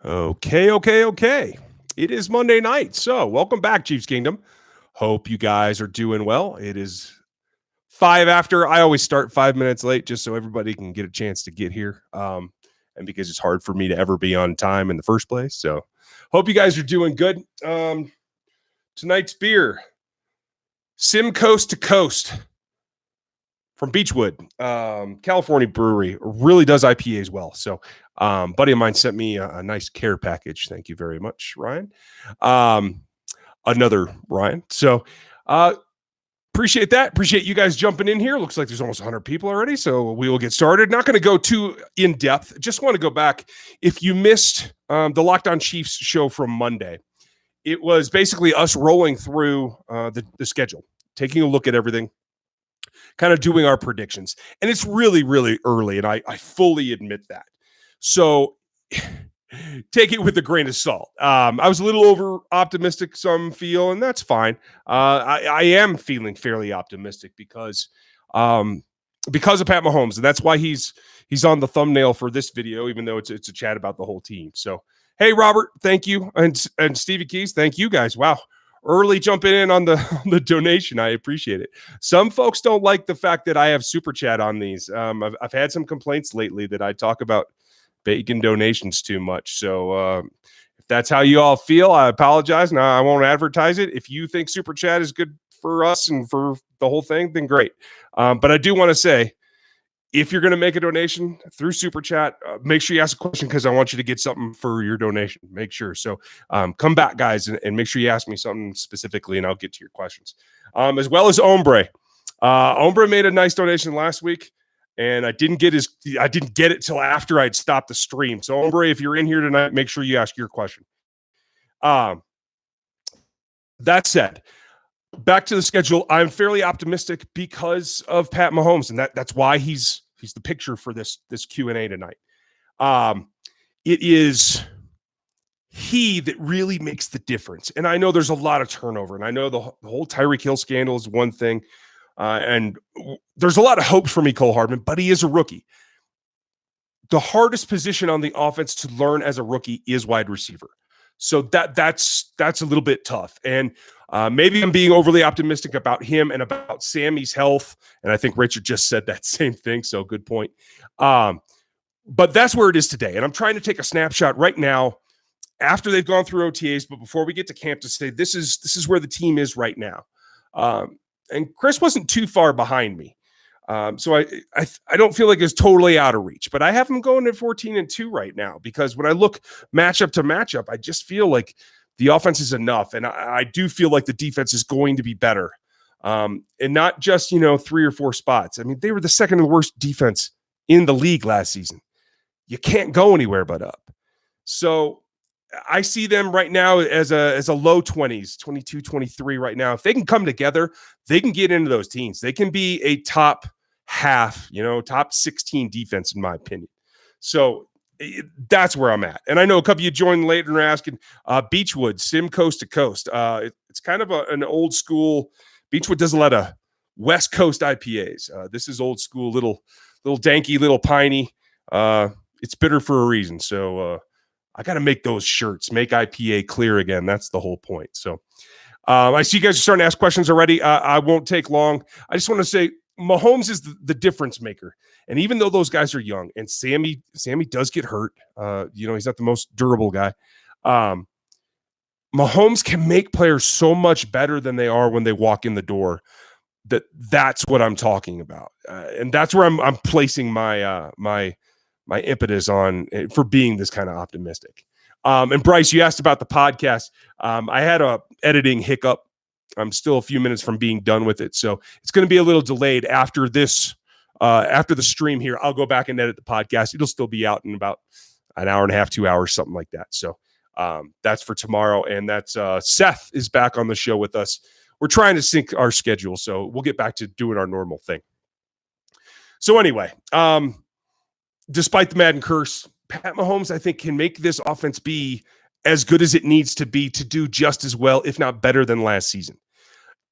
Okay. It is Monday night. So, welcome back, Chiefs Kingdom. Hope you guys are doing well. It is 5 after. I always start 5 minutes late just so everybody can get a chance to get here. And because it's hard for me to ever be on time in the first place. So, hope you guys are doing good. Tonight's beer, Sim Coast to Coast from Beechwood, California brewery, really does IPAs well. So, buddy of mine sent me a nice care package. Thank you very much, Ryan. Another Ryan. So, appreciate that. Appreciate you guys jumping in here. Looks like there's almost 100 people already. So we will get started. Not going to go too in depth. Just want to go back. If you missed the Locked On Chiefs show from Monday, it was basically us rolling through the schedule, taking a look at everything, kind of doing our predictions. And it's really, really early, and I fully admit that. So take it with a grain of salt. I was a little over optimistic, some feel, and that's fine. I am feeling fairly optimistic because of Pat Mahomes, and that's why he's on the thumbnail for this video, even though it's a chat about the whole team. So, hey, Robert, thank you, and Stevie Keys, thank you guys. Wow. Early jumping in on the donation. I appreciate it. Some folks don't like the fact that I have super chat on these. I've had some complaints lately that I talk about bacon donations too much. So if that's how you all feel, I apologize. Now I won't advertise it. If you think super chat is good for us and for the whole thing, then great. But I do want to say, if you're going to make a donation through Super Chat, make sure you ask a question because I want you to get something for your donation. Make sure. So come back, guys, and make sure you ask me something specifically, and I'll get to your questions. As well as Ombre. Ombre made a nice donation last week, and I didn't get it till after I'd stopped the stream. So, Ombre, if you're in here tonight, make sure you ask your question. That said, back to the schedule. I'm fairly optimistic because of Pat Mahomes, and that's why he's the picture for this Q&A tonight. It is he that really makes the difference. And I know there's a lot of turnover, and I know the whole Tyreek Hill scandal is one thing, and there's a lot of hopes for Mecole Hardman, but he is a rookie. The hardest position on the offense to learn as a rookie is wide receiver. So that's a little bit tough. And maybe I'm being overly optimistic about him and about Sammy's health. And I think Richard just said that same thing. So good point. But that's where it is today. And I'm trying to take a snapshot right now after they've gone through OTAs, but before we get to camp to say this is where the team is right now. And Chris wasn't too far behind me. So I don't feel like it's totally out of reach, but I have them going at 14-2 right now because when I look matchup to matchup, I just feel like the offense is enough. And I do feel like the defense is going to be better. And not just, 3 or 4 spots. I mean, they were the second worst defense in the league last season. You can't go anywhere but up. So I see them right now as a low 20s, 22, 23 right now. If they can come together, they can get into those teens. They can be a top half, top 16 defense, in my opinion. So that's where I'm at. And I know a couple of you joined later and are asking Beechwood, Sim Coast to Coast. It's kind of an old school. Beechwood does a lot of West Coast IPAs. This is old school, little danky, little piney. It's bitter for a reason. So I got to make those shirts, make IPA clear again. That's the whole point. So I see you guys are starting to ask questions already. I won't take long. I just want to say Mahomes is the difference maker. And even though those guys are young and Sammy does get hurt, he's not the most durable guy. Mahomes can make players so much better than they are when they walk in the door. That's what I'm talking about. And that's where I'm placing my impetus on for being this kind of optimistic. And Bryce, you asked about the podcast. I had a editing hiccup. I'm still a few minutes from being done with it. So it's going to be a little delayed after this, after the stream here. I'll go back and edit the podcast. It'll still be out in about an hour and a half, 2 hours, something like that. So that's for tomorrow. And that's Seth is back on the show with us. We're trying to sync our schedule. So we'll get back to doing our normal thing. So anyway, despite the Madden curse, Pat Mahomes, I think, can make this offense be as good as it needs to be to do just as well, if not better than last season.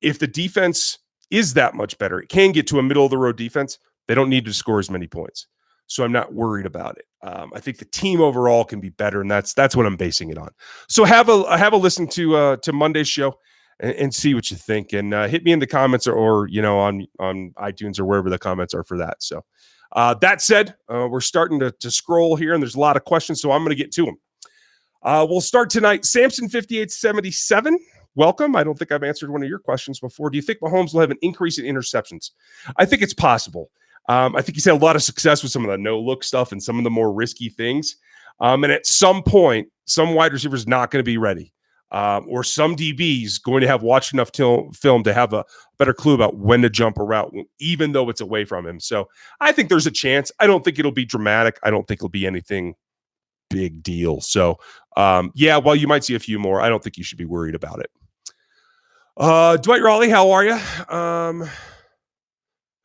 If the defense is that much better, it can get to a middle-of-the-road defense. They don't need to score as many points. so I'm not worried about it. I think the team overall can be better, and that's what I'm basing it on. So have a listen to Monday's show and see what you think, and hit me in the comments or on iTunes or wherever the comments are for that. So that said, we're starting to scroll here, and there's a lot of questions, so I'm going to get to them. We'll start tonight. Samson 5877. Welcome. I don't think I've answered one of your questions before. Do you think Mahomes will have an increase in interceptions? I think it's possible. I think he's had a lot of success with some of the no-look stuff and some of the more risky things. And at some point, some wide receiver's not going to be ready. Or some DB's going to have watched enough film to have a better clue about when to jump a route, even though it's away from him. So I think there's a chance. I don't think it'll be dramatic. I don't think it'll be anything big deal. So, while you might see a few more, I don't think you should be worried about it. Dwight Raleigh, how are you?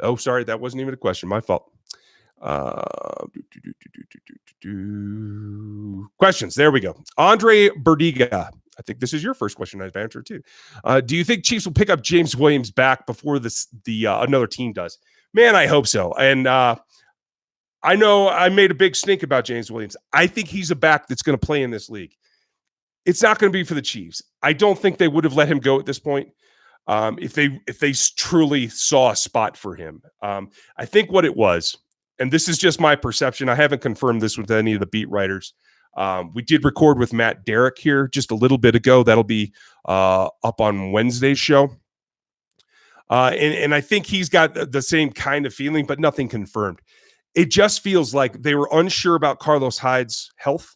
Oh, sorry, that wasn't even a question. My fault. Questions. There we go. Andre Berdiga. I think this is your first question I've answered too. Do you think Chiefs will pick up James Williams back before the another team does? Man, I hope so. And I know I made a big stink about James Williams. I think he's a back that's going to play in this league. It's not going to be for the Chiefs. I don't think they would have let him go at this point if they truly saw a spot for him. I think what it was, and this is just my perception, I haven't confirmed this with any of the beat writers. We did record with Matt Derrick here just a little bit ago. That'll be up on Wednesday's show. And I think he's got the same kind of feeling, but nothing confirmed. It just feels like they were unsure about Carlos Hyde's health.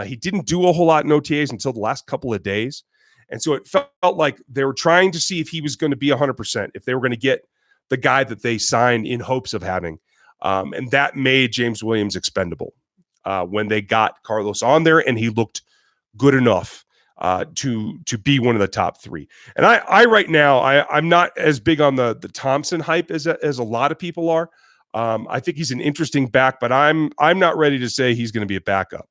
He didn't do a whole lot in OTAs until the last couple of days. And so it felt like they were trying to see if he was going to be 100%, if they were going to get the guy that they signed in hopes of having. And that made James Williams expendable when they got Carlos on there, and he looked good enough to be one of the top three. And I right now, I'm not as big on the Thompson hype as a lot of people are. I think he's an interesting back, but I'm not ready to say he's going to be a backup.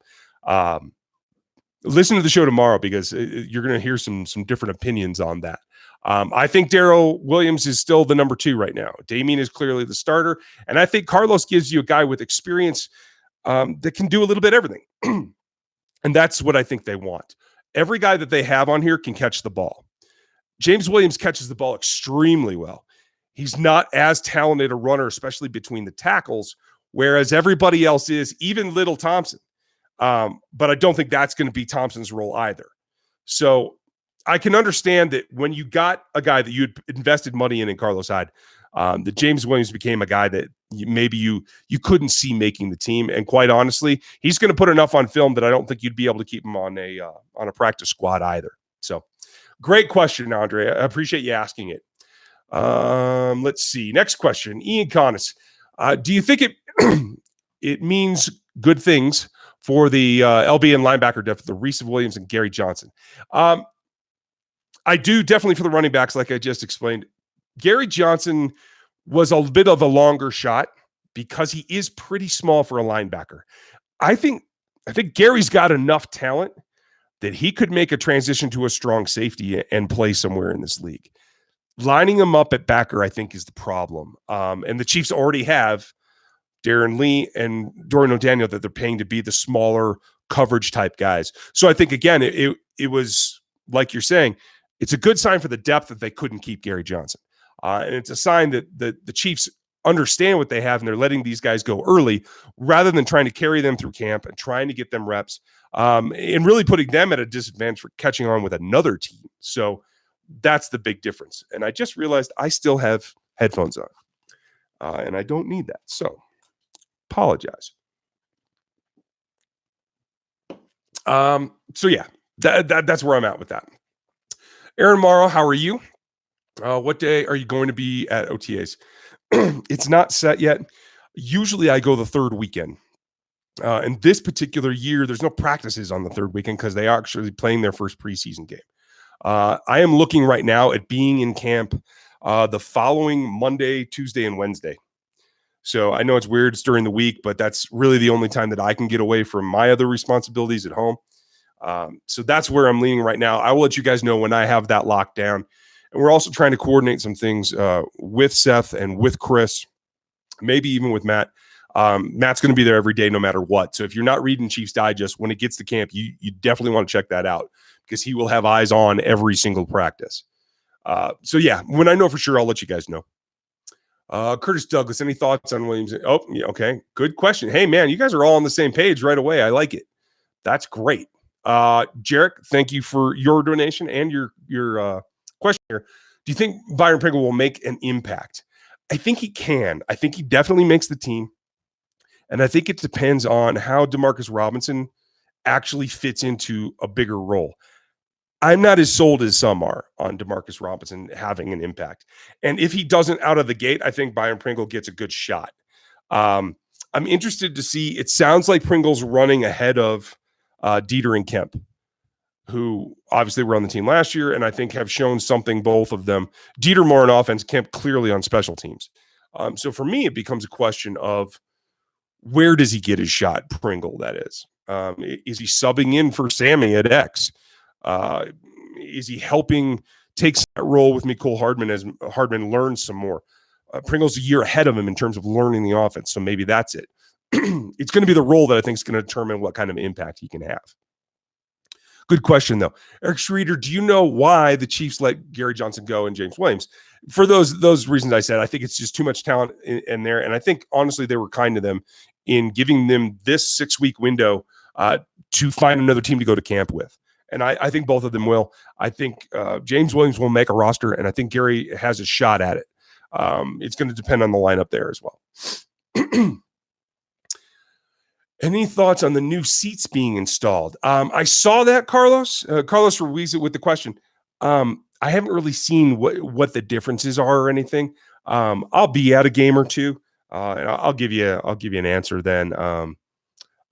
Listen to the show tomorrow because you're going to hear some different opinions on that. I think Darrell Williams is still the number 2 right now. Damien is clearly the starter, and I think Carlos gives you a guy with experience that can do a little bit of everything. And that's what I think they want. Every guy that they have on here can catch the ball. James Williams catches the ball extremely well. He's not as talented a runner, especially between the tackles, whereas everybody else is, even little Thompson. But I don't think that's going to be Thompson's role either. So I can understand that when you got a guy that you'd invested money in Carlos Hyde, that James Williams became a guy that maybe you couldn't see making the team. And quite honestly, he's going to put enough on film that I don't think you'd be able to keep him on a practice squad either. So great question, Andre. I appreciate you asking it. Let's see. Next question. Ian Connis. Do you think it means good things for the LB and linebacker depth, the Reese Williams and Gary Johnson? I do, definitely for the running backs, like I just explained. Gary Johnson was a bit of a longer shot because he is pretty small for a linebacker. I think Gary's got enough talent that he could make a transition to a strong safety and play somewhere in this league. Lining him up at backer, I think, is the problem. And the Chiefs already have Darren Lee and Dorian O'Daniel that they're paying to be the smaller coverage type guys. So I think, again, it was, like you're saying, it's a good sign for the depth that they couldn't keep Gary Johnson. And it's a sign that the Chiefs understand what they have, and they're letting these guys go early rather than trying to carry them through camp and trying to get them reps and really putting them at a disadvantage for catching on with another team. So that's the big difference. And I just realized I still have headphones on and I don't need that. So apologize. So yeah, that's where I'm at with that. Aaron Morrow, how are you? What day are you going to be at OTAs? It's not set yet. Usually I go the third weekend. And this particular year, there's no practices on the third weekend because they are actually playing their first preseason game. I am looking right now at being in camp the following Monday, Tuesday, and Wednesday. So I know it's weird, it's during the week, but that's really the only time that I can get away from my other responsibilities at home. So that's where I'm leaning right now. I will let you guys know when I have that locked down. And we're also trying to coordinate some things with Seth and with Chris, maybe even with Matt, Matt's going to be there every day, no matter what. So if you're not reading Chiefs Digest, when it gets to camp, you definitely want to check that out because he will have eyes on every single practice. So yeah, when I know for sure, I'll let you guys know. Curtis Douglas, any thoughts on Williams? Oh, yeah, okay. Good question. Hey, man, you guys are all on the same page right away. I like it. That's great. Jarek, thank you for your donation and your question here. Do you think Byron Pringle will make an impact? I think he can. I think he definitely makes the team. And I think it depends on how Demarcus Robinson actually fits into a bigger role. I'm not as sold as some are on Demarcus Robinson having an impact. And if he doesn't out of the gate, I think Byron Pringle gets a good shot. I'm interested to see. It sounds like Pringle's running ahead of Dieter and Kemp, who obviously were on the team last year and I think have shown something, both of them. Dieter more on offense, Kemp clearly on special teams. So for me, it becomes a question of where does he get his shot, Pringle, that is. Is he subbing in for Sammy at X? Is he helping take that role with Mecole Hardman as Hardman learns some more? Pringle's a year ahead of him in terms of learning the offense, so maybe that's it. It's going to be the role that I think is going to determine what kind of impact he can have. Good question, though. Eric Schroeder, do you know why the Chiefs let Gary Johnson go and James Williams? For those reasons I said, I think it's just too much talent in there, and I think, honestly, they were kind to them in giving them this 6-week window to find another team to go to camp with. And I think both of them will. I think James Williams will make a roster, and I think Gary has a shot at it. It's going to depend on the lineup there as well. Any thoughts on the new seats being installed? I saw that, Carlos. Carlos Ruiz with the question. I haven't really seen what the differences are or anything. I'll be at a game or two, and I'll give you an answer then.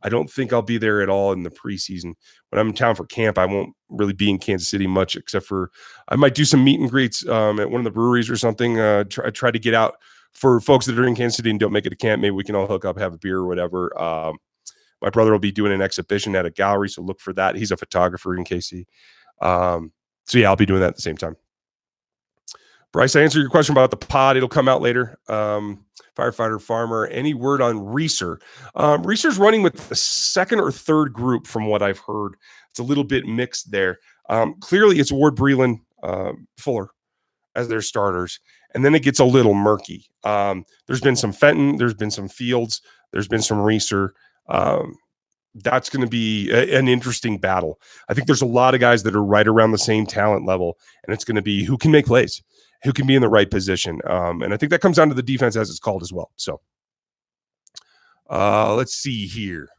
I don't think I'll be there at all in the preseason. When I'm in town for camp, I won't really be in Kansas City much, except for I might do some meet and greets at one of the breweries or something. Try to get out for folks that are in Kansas City and don't make it to camp. Maybe we can all hook up, have a beer or whatever. My brother will be doing an exhibition at a gallery, so look for that. He's a photographer in KC. So yeah, I'll be doing that at the same time. Bryce, I answered your question about the pod. It'll come out later. Firefighter Farmer, any word on Reeser? Reeser's running with the second or third group from what I've heard. It's a little bit mixed there. Clearly, it's Ward, Breland, Fuller as their starters. And then it gets a little murky. There's been some Fenton. There's been some Fields. There's been some Reeser. That's going to be an interesting battle. I think there's a lot of guys that are right around the same talent level, and it's going to be who can make plays, who can be in the right position. And I think that comes down to the defense as it's called as well. So let's see here.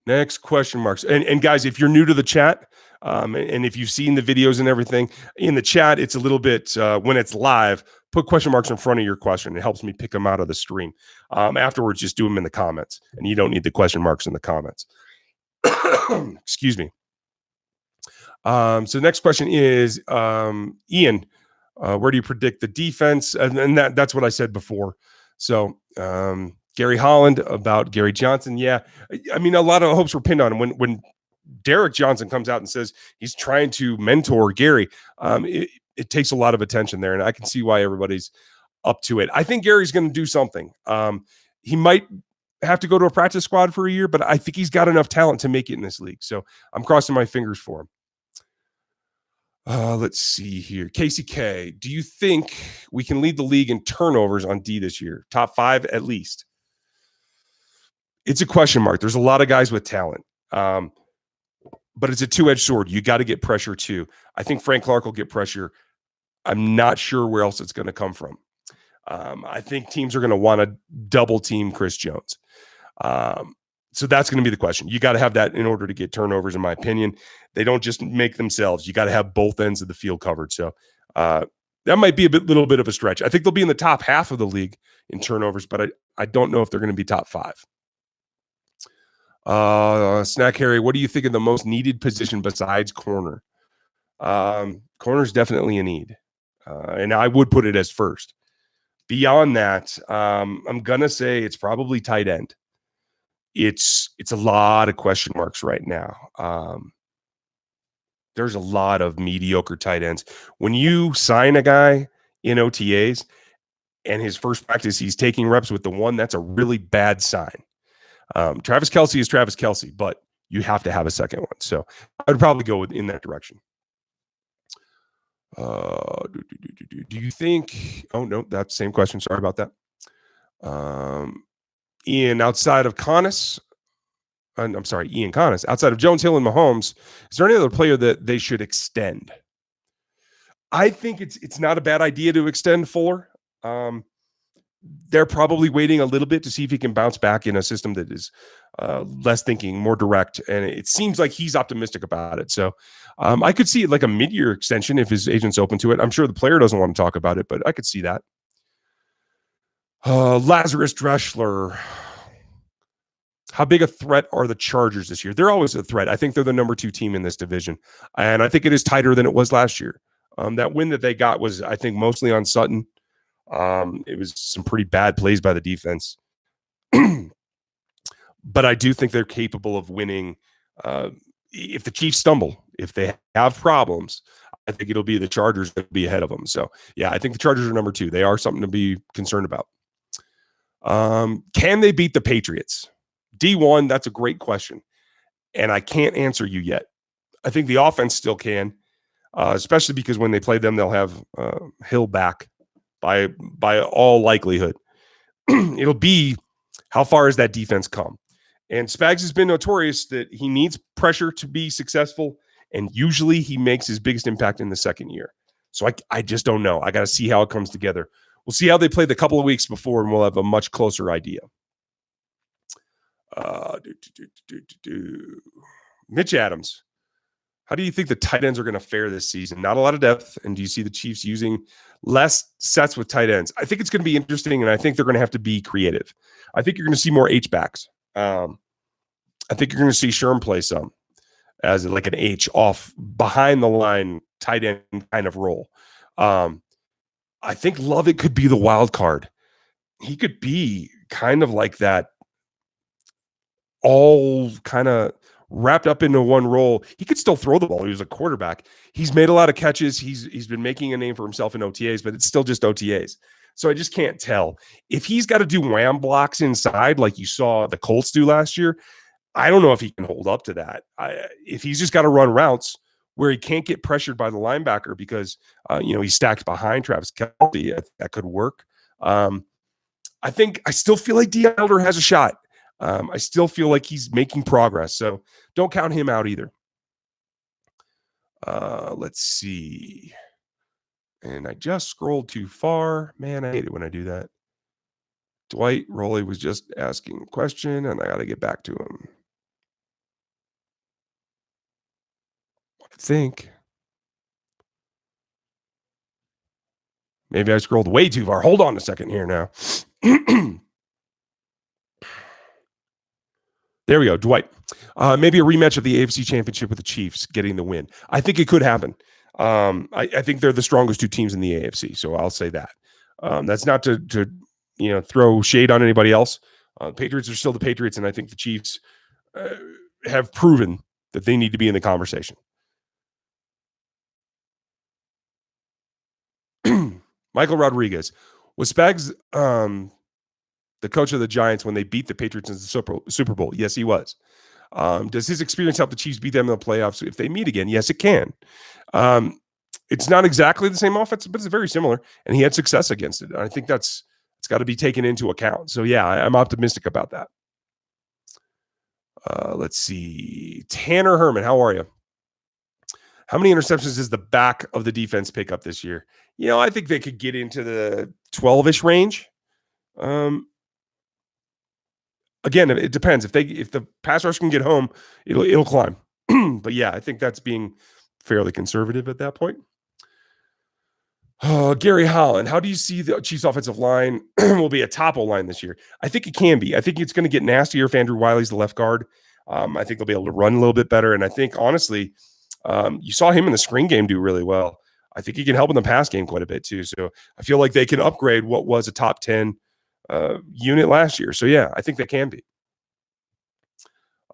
Next question marks. And guys, if you're new to the chat, and if you've seen the videos and everything in the chat, it's a little bit, when it's live, put question marks in front of your question. It helps me pick them out of the stream. Afterwards, just do them in the comments, and you don't need the question marks in the comments. Excuse me. So next question is, Ian, where do you predict the defense? And that's what I said before. So Gary Holland about Gary Johnson. Yeah, I mean, a lot of hopes were pinned on him. When Derek Johnson comes out and says he's trying to mentor Gary, it takes a lot of attention there, and I can see why everybody's up to it. I think Gary's going to do something. He might have to go to a practice squad for a year, but I think he's got enough talent to make it in this league. So I'm crossing my fingers for him. Let's see here. KCK, do you think we can lead the league in turnovers on D this year? Top 5 at least. It's a question mark. There's a lot of guys with talent. But it's a two-edged sword. You got to get pressure too. I think Frank Clark will get pressure. I'm not sure where else it's going to come from. I think teams are going to want to double team Chris Jones. So that's going to be the question. You got to have that in order to get turnovers, in my opinion. They don't just make themselves. You got to have both ends of the field covered. So that might be little bit of a stretch. I think they'll be in the top half of the league in turnovers, but I don't know if they're going to be top 5. Snack Harry, what do you think of the most needed position besides corner? Corner's definitely a need. And I would put it as first. Beyond that, I'm going to say it's probably tight end. It's a lot of question marks right now. There's a lot of mediocre tight ends. When you sign a guy in OTAs, and his first practice, he's taking reps with the one, that's a really bad sign. Travis Kelce is Travis Kelce, but you have to have a second one. So I would probably go in that direction. Do you think? Oh no, that's the same question. Sorry about that. Ian, outside of Connis, Ian Connis, outside of Jones, Hill, and Mahomes, is there any other player that they should extend? I think it's not a bad idea to extend Fuller. They're probably waiting a little bit to see if he can bounce back in a system that is less thinking, more direct. And it seems like he's optimistic about it. So I could see it like a mid-year extension if his agent's open to it. I'm sure the player doesn't want to talk about it, but I could see that. Lazarus Dreschler. How big a threat are the Chargers this year? They're always a threat. I think they're the number 2 team in this division. And I think it is tighter than it was last year. That win that they got was, I think, mostly on Sutton. It was some pretty bad plays by the defense. But I do think they're capable of winning. If the Chiefs stumble, if they have problems, I think it'll be the Chargers that will be ahead of them. So, yeah, I think the Chargers are number 2. They are something to be concerned about. Can they beat the Patriots? D1, that's a great question. And I can't answer you yet. I think the offense still can, especially because when they play them, they'll have Hill back by all likelihood. It'll be how far has that defense come? And Spags has been notorious that he needs pressure to be successful, and usually he makes his biggest impact in the second year. So I just don't know. I got to see how it comes together. We'll see how they play the couple of weeks before, and we'll have a much closer idea. Mitch Adams. How do you think the tight ends are going to fare this season? Not a lot of depth. And do you see the Chiefs using less sets with tight ends? I think it's going to be interesting, and I think they're going to have to be creative. I think you're going to see more H-backs. I think you're going to see Sherm play some as like an H off behind the line tight end kind of role. I think Lovett could be the wild card. He could be kind of like that, all kind of wrapped up into one role. He could still throw the ball. He was a quarterback. He's made a lot of catches. He's been making a name for himself in OTAs, but it's still just OTAs. So I just can't tell. If he's got to do wham blocks inside like you saw the Colts do last year, I don't know if he can hold up to that. If he's just got to run routes where he can't get pressured by the linebacker because he's stacked behind Travis Kelce, that could work. I still feel like Deion Elder has a shot. I still feel like he's making progress, so don't count him out either. Let's see. And I just scrolled too far. Man, I hate it when I do that. Dwight Rowley was just asking a question, and I got to get back to him. I think. Maybe I scrolled way too far. Hold on a second here now. There we go, Dwight. Maybe a rematch of the AFC Championship with the Chiefs getting the win. I think it could happen. I think they're the strongest 2 teams in the AFC, so I'll say that. That's not to throw shade on anybody else. Patriots are still the Patriots, and I think the Chiefs have proven that they need to be in the conversation. Michael Rodriguez. Was Spags the coach of the Giants when they beat the Patriots in the Super Bowl? Yes, he was. Does his experience help the Chiefs beat them in the playoffs if they meet again? Yes, it can. It's not exactly the same offense, but it's very similar, and he had success against it. And I think it's got to be taken into account. So, yeah, I'm optimistic about that. Let's see. Tanner Herman, how are you? How many interceptions does the back of the defense pick up this year? I think they could get into the 12-ish range. Again, it depends. If the pass rush can get home, it'll climb. But yeah, I think that's being fairly conservative at that point. Gary Holland, how do you see the Chiefs offensive line will be a top O-line this year? I think it can be. I think it's going to get nastier if Andrew Wiley's the left guard. I think they'll be able to run a little bit better. And I think, honestly, you saw him in the screen game do really well. I think he can help in the pass game quite a bit too. So I feel like they can upgrade what was a top 10 unit last year. So yeah, I think they can be.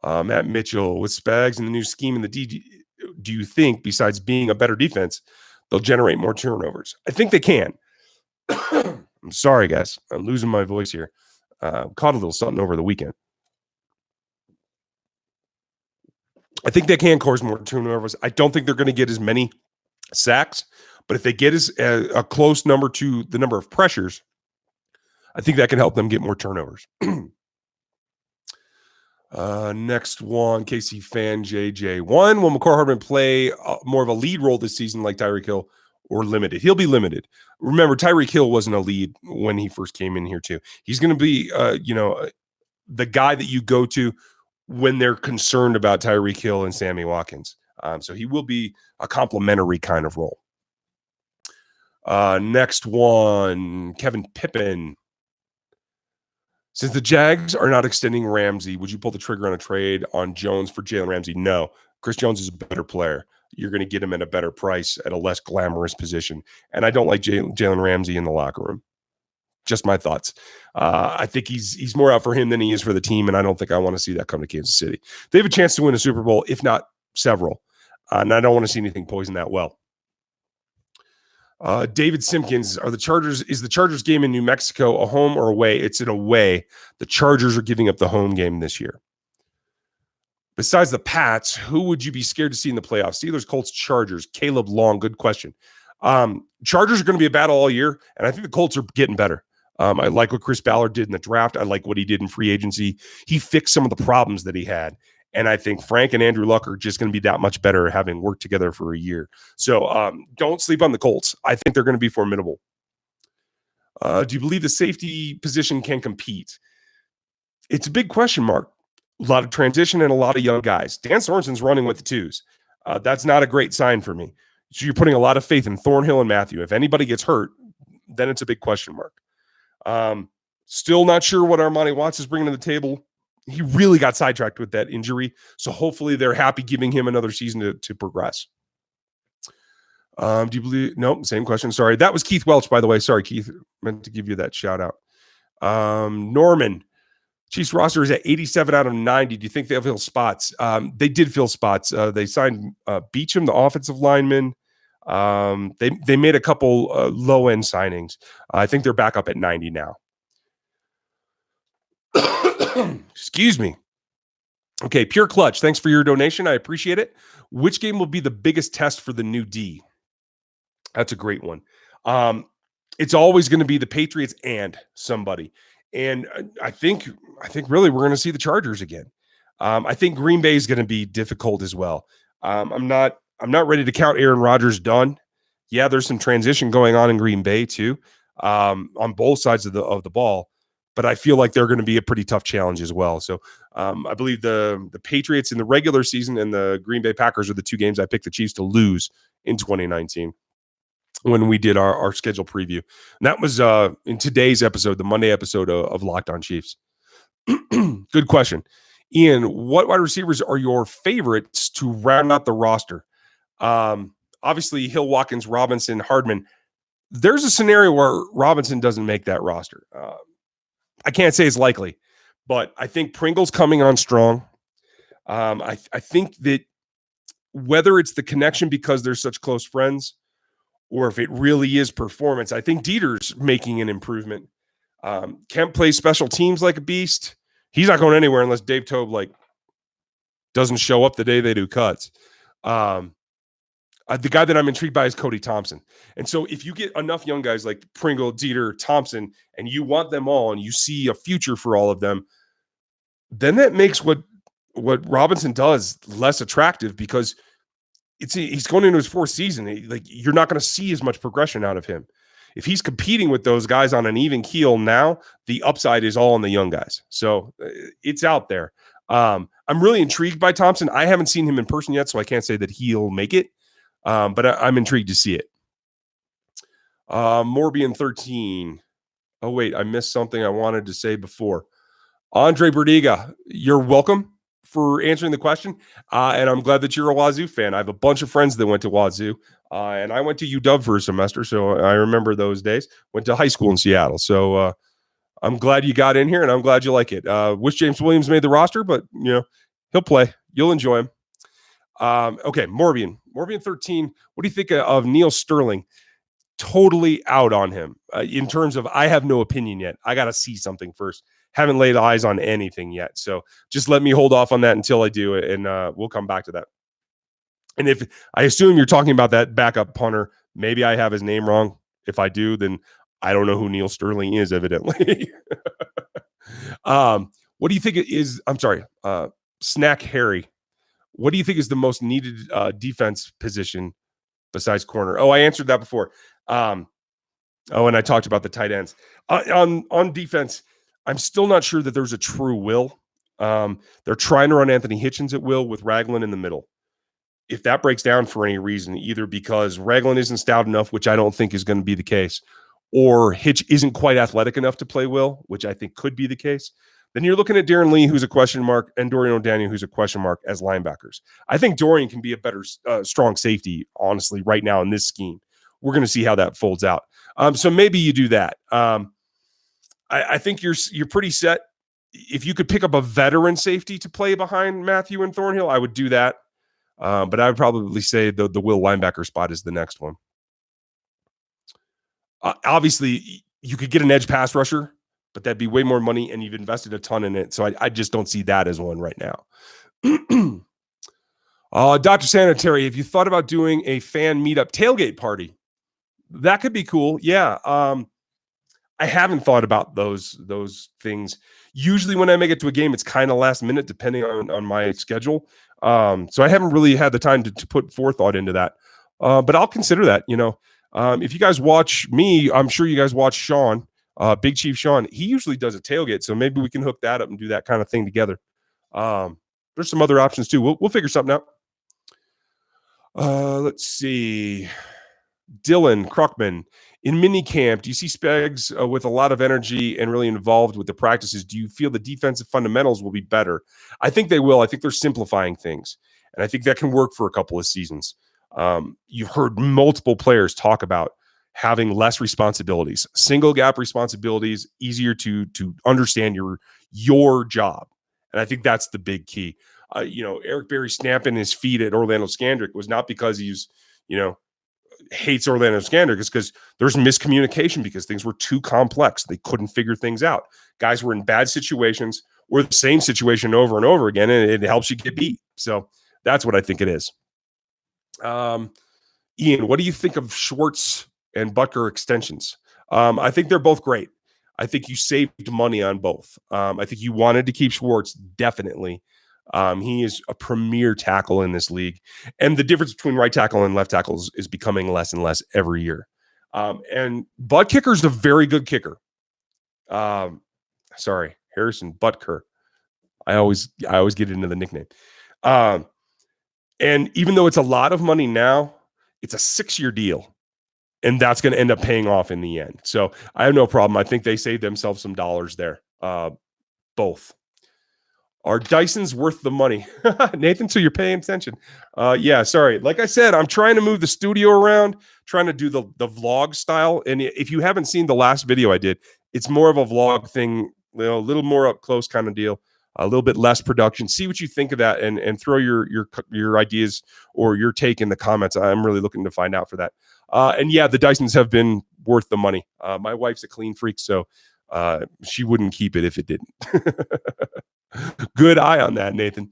Matt Mitchell, with Spags and the new scheme in the DG, do you think, besides being a better defense, they'll generate more turnovers? I think they can. I'm sorry, guys. I'm losing my voice here. Caught a little something over the weekend. I think they can cause more turnovers. I don't think they're going to get as many sacks, but if they get a close number to the number of pressures, I think that can help them get more turnovers. Next one, KC fan JJ. One, will Mecole Hardman play more of a lead role this season like Tyreek Hill, or limited? He'll be limited. Remember, Tyreek Hill wasn't a lead when he first came in here too. He's going to be, the guy that you go to when they're concerned about Tyreek Hill and Sammy Watkins. So he will be a complementary kind of role. Next one, Kevin Pippin. Since the Jags are not extending Ramsey, would you pull the trigger on a trade on Jones for Jalen Ramsey? No. Chris Jones is a better player. You're going to get him at a better price at a less glamorous position. And I don't like Jalen Ramsey in the locker room. Just my thoughts. I think he's more out for him than he is for the team, and I don't think I want to see that come to Kansas City. They have a chance to win a Super Bowl, if not several. And I don't want to see anything poison that well. David Simpkins, is the Chargers game in New Mexico a home or away? It's an away. The Chargers are giving up the home game this year. Besides the Pats, who would you be scared to see in the playoffs? Steelers, Colts, Chargers. Caleb Long, good question. Chargers are going to be a battle all year, and I think the Colts are getting better. I like what Chris Ballard did in the draft. I like what he did in free agency. He fixed some of the problems that he had. And I think Frank and Andrew Luck are just going to be that much better having worked together for a year. So don't sleep on the Colts. I think they're going to be formidable. Do you believe the safety position can compete? It's a big question mark. A lot of transition and a lot of young guys. Dan Sorensen's running with the twos. That's not a great sign for me. So you're putting a lot of faith in Thornhill and Mathieu. If anybody gets hurt, then it's a big question mark. Still not sure what Armani Watts is bringing to the table. He really got sidetracked with that injury. So hopefully they're happy giving him another season to progress. Do you believe? No, same question. Sorry. That was Keith Welch, by the way. Sorry, Keith. Meant to give you that shout out. Norman, Chiefs roster is at 87 out of 90. Do you think they'll fill spots? They did fill spots. They signed Beacham, the offensive lineman. They made a couple low-end signings. I think they're back up at 90 now. Excuse me. Okay, Pure Clutch. Thanks for your donation. I appreciate it. Which game will be the biggest test for the new D? That's a great one. It's always going to be the Patriots and somebody. And I think really we're going to see the Chargers again. I think Green Bay is going to be difficult as well. I'm not ready to count Aaron Rodgers done. Yeah, there's some transition going on in Green Bay too, on both sides of the ball. But I feel like they're going to be a pretty tough challenge as well. So I believe the Patriots in the regular season and the Green Bay Packers are the two games I picked the Chiefs to lose in 2019 when we did our schedule preview. And that was in today's episode, the Monday episode of Locked On Chiefs. Good question. Ian, what wide receivers are your favorites to round out the roster? Obviously, Hill, Watkins, Robinson, Hardman. There's a scenario where Robinson doesn't make that roster. I can't say it's likely, but I think Pringle's coming on strong. I think that whether it's the connection because they're such close friends or if it really is performance, I think Dieter's making an improvement. Kemp plays special teams like a beast. He's not going anywhere unless Dave Toub doesn't show up the day they do cuts. The guy that I'm intrigued by is Cody Thompson. And so if you get enough young guys like Pringle, Dieter, Thompson, and you want them all and you see a future for all of them, then that makes what Robinson does less attractive because he's going into his fourth season. You're not going to see as much progression out of him. If he's competing with those guys on an even keel now, the upside is all on the young guys. So it's out there. I'm really intrigued by Thompson. I haven't seen him in person yet, so I can't say that he'll make it. But I'm intrigued to see it. Morbian 13. Oh, wait, I missed something I wanted to say before. Andre Berdiga, you're welcome for answering the question. And I'm glad that you're a Wazoo fan. I have a bunch of friends that went to Wazoo. And I went to UW for a semester, so I remember those days. Went to high school in Seattle. So I'm glad you got in here, and I'm glad you like it. Wish James Williams made the roster, but, he'll play. You'll enjoy him. Okay, Morbian 13. What do you think of Neil Sterling? totally out on him in terms of I have no opinion yet. I got to see something first. Haven't laid eyes on anything yet. So just let me hold off on that until I do it, and we'll come back to that. And if I assume you're talking about that backup punter, maybe I have his name wrong. If I do, then I don't know who Neil Sterling is, evidently. What do you think it is? I'm sorry, Snack Harry. What do you think is the most needed defense position besides corner? Oh, I answered that before. And I talked about the tight ends. On defense, I'm still not sure that there's a true will. They're trying to run Anthony Hitchens at will with Ragland in the middle. If that breaks down for any reason, either because Ragland isn't stout enough, which I don't think is going to be the case, or Hitch isn't quite athletic enough to play will, which I think could be the case, then you're looking at Darren Lee, who's a question mark, and Dorian O'Daniel, who's a question mark as linebackers. I think Dorian can be a better strong safety, honestly, right now in this scheme. We're going to see how that folds out. So maybe you do that. I think you're pretty set. If you could pick up a veteran safety to play behind Mathieu and Thornhill, I would do that. But I would probably say the will linebacker spot is the next one. Obviously, you could get an edge pass rusher, but that'd be way more money, and you've invested a ton in it. So I just don't see that as one right now. Dr. Sanitary, have you thought about doing a fan meetup tailgate party? That could be cool. Yeah. I haven't thought about those things. Usually when I make it to a game, it's kind of last minute, depending on my schedule. So I haven't really had the time to put forethought into that. But I'll consider that, if you guys watch me, I'm sure you guys watch Sean, Big Chief Sean. He usually does a tailgate. So maybe we can hook that up and do that kind of thing together. There's some other options too. We'll figure something out. Let's see. Dylan Kruckman, in minicamp, do you see Spags with a lot of energy and really involved with the practices? Do you feel the defensive fundamentals will be better? I think they will. I think they're simplifying things, and I think that can work for a couple of seasons. You've heard multiple players talk about having less responsibilities, single gap responsibilities, easier to understand your job, and I think that's the big key. Eric Berry snapping his feet at Orlando Scandrick was not because he's, hates Orlando Scandrick. It's because there's miscommunication because things were too complex. They couldn't figure things out. Guys were in bad situations or the same situation over and over again, and it helps you get beat. So that's what I think it is. Ian, what do you think of Schwartz and Butker extensions? I think they're both great. I think you saved money on both. I think you wanted to keep Schwartz, definitely. He is a premier tackle in this league. And the difference between right tackle and left tackle is becoming less and less every year. And Butt Kicker is a very good kicker. Harrison Butker. I always get into the nickname. And even though it's a lot of money now, it's a 6-year deal. And that's going to end up paying off in the end. So I have no problem. I think they saved themselves some dollars there. Both. Are Dysons worth the money? Nathan, so you're paying attention. Yeah, sorry. Like I said, I'm trying to move the studio around, trying to do the vlog style. And if you haven't seen the last video I did, it's more of a vlog thing, a little more up close kind of deal, a little bit less production. See what you think of that and throw your ideas or your take in the comments. I'm really looking to find out for that. And yeah, the Dysons have been worth the money. My wife's a clean freak, so she wouldn't keep it if it didn't. Good eye on that, Nathan.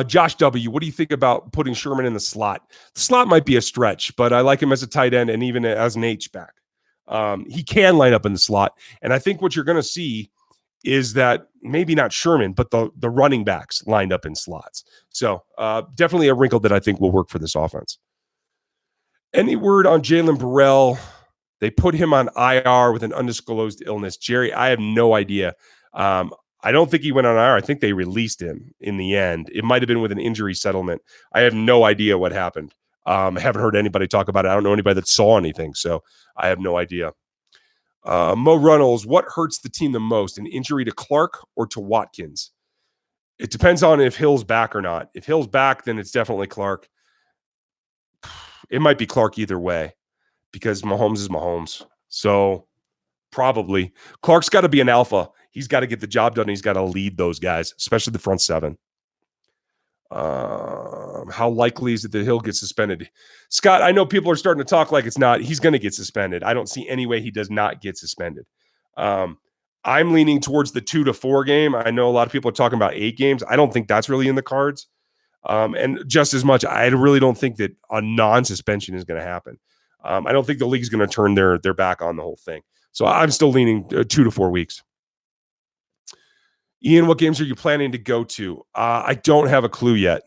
Josh W., what do you think about putting Sherman in the slot? The slot might be a stretch, but I like him as a tight end and even as an H-back. He can line up in the slot. And I think what you're going to see is that maybe not Sherman, but the running backs lined up in slots. So definitely a wrinkle that I think will work for this offense. Any word on Jalen Burrell? They put him on IR with an undisclosed illness. Jerry, I have no idea. I don't think he went on IR. I think they released him in the end. It might have been with an injury settlement. I have no idea what happened. I haven't heard anybody talk about it. I don't know anybody that saw anything, so I have no idea. Mo Runnels, what hurts the team the most, an injury to Clark or to Watkins? It depends on if Hill's back or not. If Hill's back, then it's definitely Clark. It might be Clark either way because Mahomes is Mahomes. So probably. Clark's got to be an alpha. He's got to get the job done. He's got to lead those guys, especially the front seven. How likely is it that Hill gets suspended? Scott, I know people are starting to talk like it's not. He's going to get suspended. I don't see any way he does not get suspended. I'm leaning towards the 2 to 4 game. I know a lot of people are talking about 8 games. I don't think that's really in the cards. And just as much, I really don't think that a non-suspension is going to happen. I don't think the league is going to turn their back on the whole thing. So I'm still leaning 2 to 4 weeks. Ian, what games are you planning to go to? I don't have a clue yet.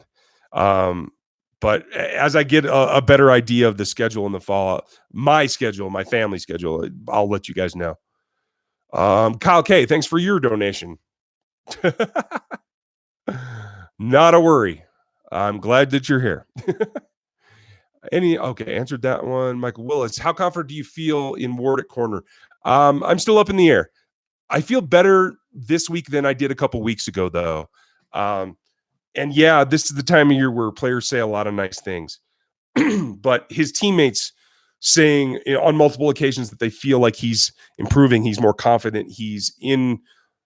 But as I get a better idea of the schedule in the fall, my schedule, my family schedule, I'll let you guys know. Kyle K, thanks for your donation. Not a worry. I'm glad that you're here. Okay, answered that one. Michael Willis, how confident do you feel in Ward at corner? I'm still up in the air. I feel better this week than I did a couple weeks ago, though. And yeah, this is the time of year where players say a lot of nice things. But his teammates saying on multiple occasions that they feel like he's improving, he's more confident, he's in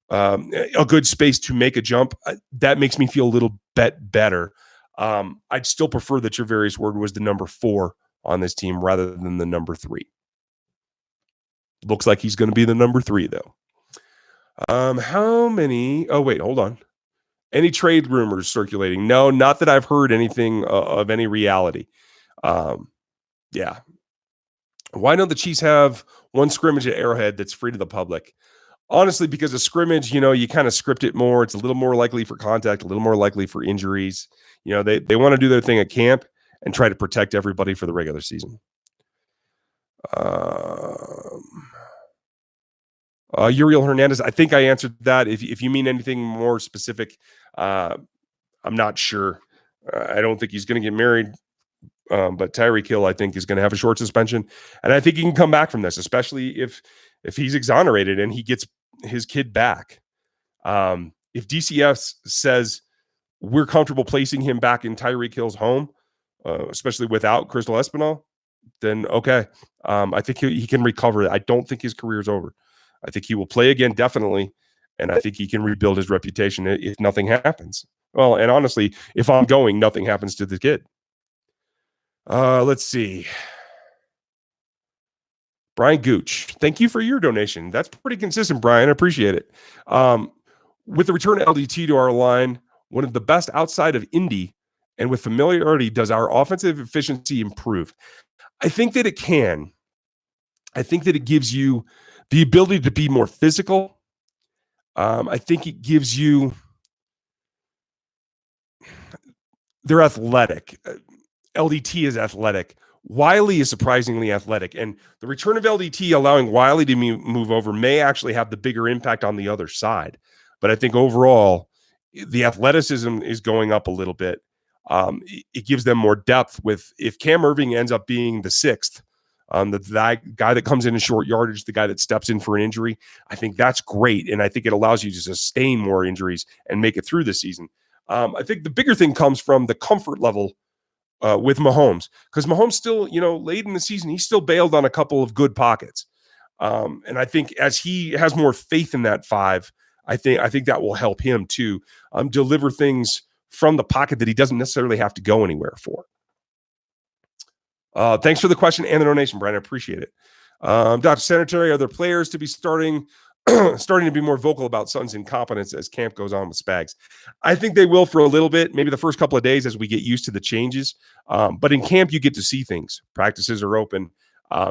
a good space to make a jump, that makes me feel a little bit better. I'd still prefer that Travis Ward was the number 4 on this team rather than the number 3. Looks like he's going to be the number 3, though. How many? Oh, wait, hold on. Any trade rumors circulating? No, not that I've heard anything of any reality. Yeah. Why don't the Chiefs have one scrimmage at Arrowhead that's free to the public? Honestly, because a scrimmage, you kind of script it more. It's a little more likely for contact, a little more likely for injuries. They want to do their thing at camp and try to protect everybody for the regular season. Uriel Hernandez, I think I answered that. If you mean anything more specific, I'm not sure. I don't think he's going to get married. But Tyreek Hill, I think, is going to have a short suspension. And I think he can come back from this, especially if he's exonerated and he gets his kid back. If DCS says we're comfortable placing him back in Tyreek Hill's home, especially without Crystal Espinal, then okay. I think he can recover. I don't think his career is over. I think he will play again, definitely. And I think he can rebuild his reputation if nothing happens. Well, and honestly, if I'm going, nothing happens to the kid. Let's see. Brian Gooch, thank you for your donation. That's pretty consistent, Brian. I appreciate it. With the return of LDT to our line, one of the best outside of Indy, and with familiarity, does our offensive efficiency improve? I think that it can. I think that it gives you the ability to be more physical. I think it gives you. They're athletic. LDT is athletic. Wiley is surprisingly athletic. And the return of LDT allowing Wiley to move over may actually have the bigger impact on the other side. But I think overall, the athleticism is going up a little bit. It gives them more depth if Cam Irving ends up being the 6th, the guy that comes in short yardage, the guy that steps in for an injury. I think that's great. And I think it allows you to sustain more injuries and make it through the season. I think the bigger thing comes from the comfort level with Mahomes, because Mahomes still, late in the season, he still bailed on a couple of good pockets. And I think as he has more faith in that 5, I think that will help him to deliver things from the pocket that he doesn't necessarily have to go anywhere for. Thanks for the question and the donation, Brian. I appreciate it. Dr. Sanitary, are there players to be starting to be more vocal about Sutton's incompetence as camp goes on with Spags? I think they will for a little bit, maybe the first couple of days as we get used to the changes. But in camp, you get to see things. Practices are open.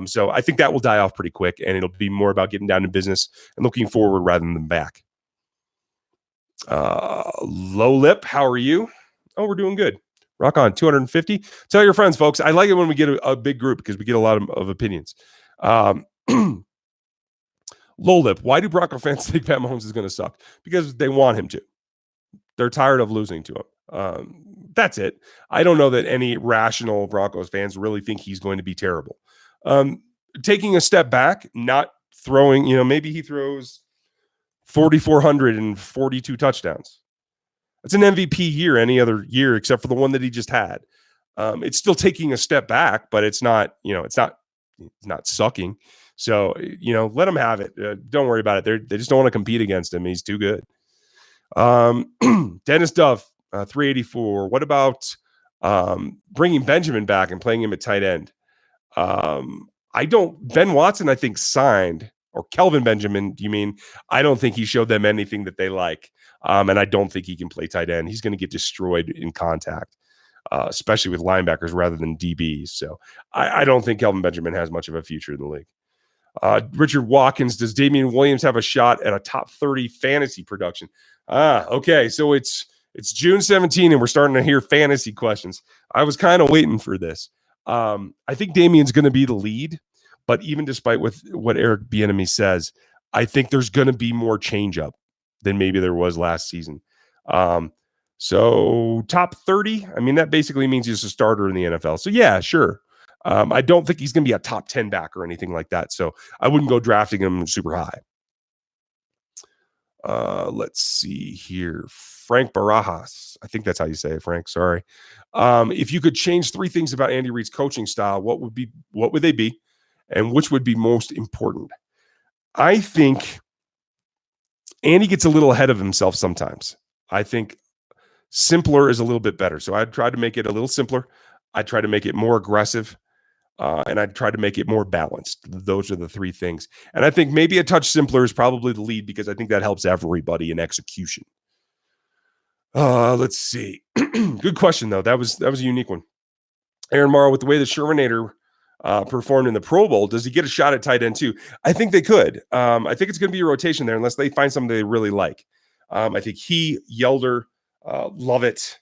So I think that will die off pretty quick, and it'll be more about getting down to business and looking forward rather than back. Low Lip, how are you? Oh, we're doing good. Rock on, 250. Tell your friends, folks. I like it when we get a big group because we get a lot of opinions. Low Lip, why do Bronco fans think Pat Mahomes is going to suck? Because they want him to. They're tired of losing to him. That's it. I don't know that any rational Broncos fans really think he's going to be terrible. Taking a step back, not throwing, maybe he throws 4,442 touchdowns. It's an MVP year any other year except for the one that he just had. It's still taking a step back, but it's not sucking. So, let him have it. Don't worry about it. They just don't want to compete against him. He's too good. Dennis Duff, 384. What about Bringing Benjamin back and playing him at tight end. Ben Watson, I think, signed, or Kelvin Benjamin, do you mean? I don't think he showed them anything that they like. And I don't think he can play tight end. He's going to get destroyed in contact, especially with linebackers rather than DBs. So I don't think Kelvin Benjamin has much of a future in the league. Richard Watkins, does Damien Williams have a shot at a top 30 fantasy production? Okay. So it's June 17 and we're starting to hear fantasy questions. I was kind of waiting for this. I think Damien's going to be the lead, but even despite what Eric Bieniemy says, I think there's going to be more change up than maybe there was last season. So top 30, I mean, that basically means he's a starter in the NFL. So yeah, sure. I don't think he's going to be a top 10 back or anything like that. So I wouldn't go drafting him super high. Let's see here. Frank Barajas. I think that's how you say it, Frank. Sorry. If you could change 3 things about Andy Reid's coaching style, what would they be? And which would be most important? I think Andy gets a little ahead of himself sometimes. I think simpler is a little bit better. So I'd try to make it a little simpler. I'd try to make it more aggressive. And I'd try to make it more balanced. Those are the 3 things. And I think maybe a touch simpler is probably the lead because I think that helps everybody in execution. Let's see. Good question, though. That was a unique one. Aaron Morrow, with the way the Shermanator performed in the Pro Bowl, does he get a shot at tight end too? I think they could. I think it's going to be a rotation there unless they find something they really like. I think Yelder, Lovett,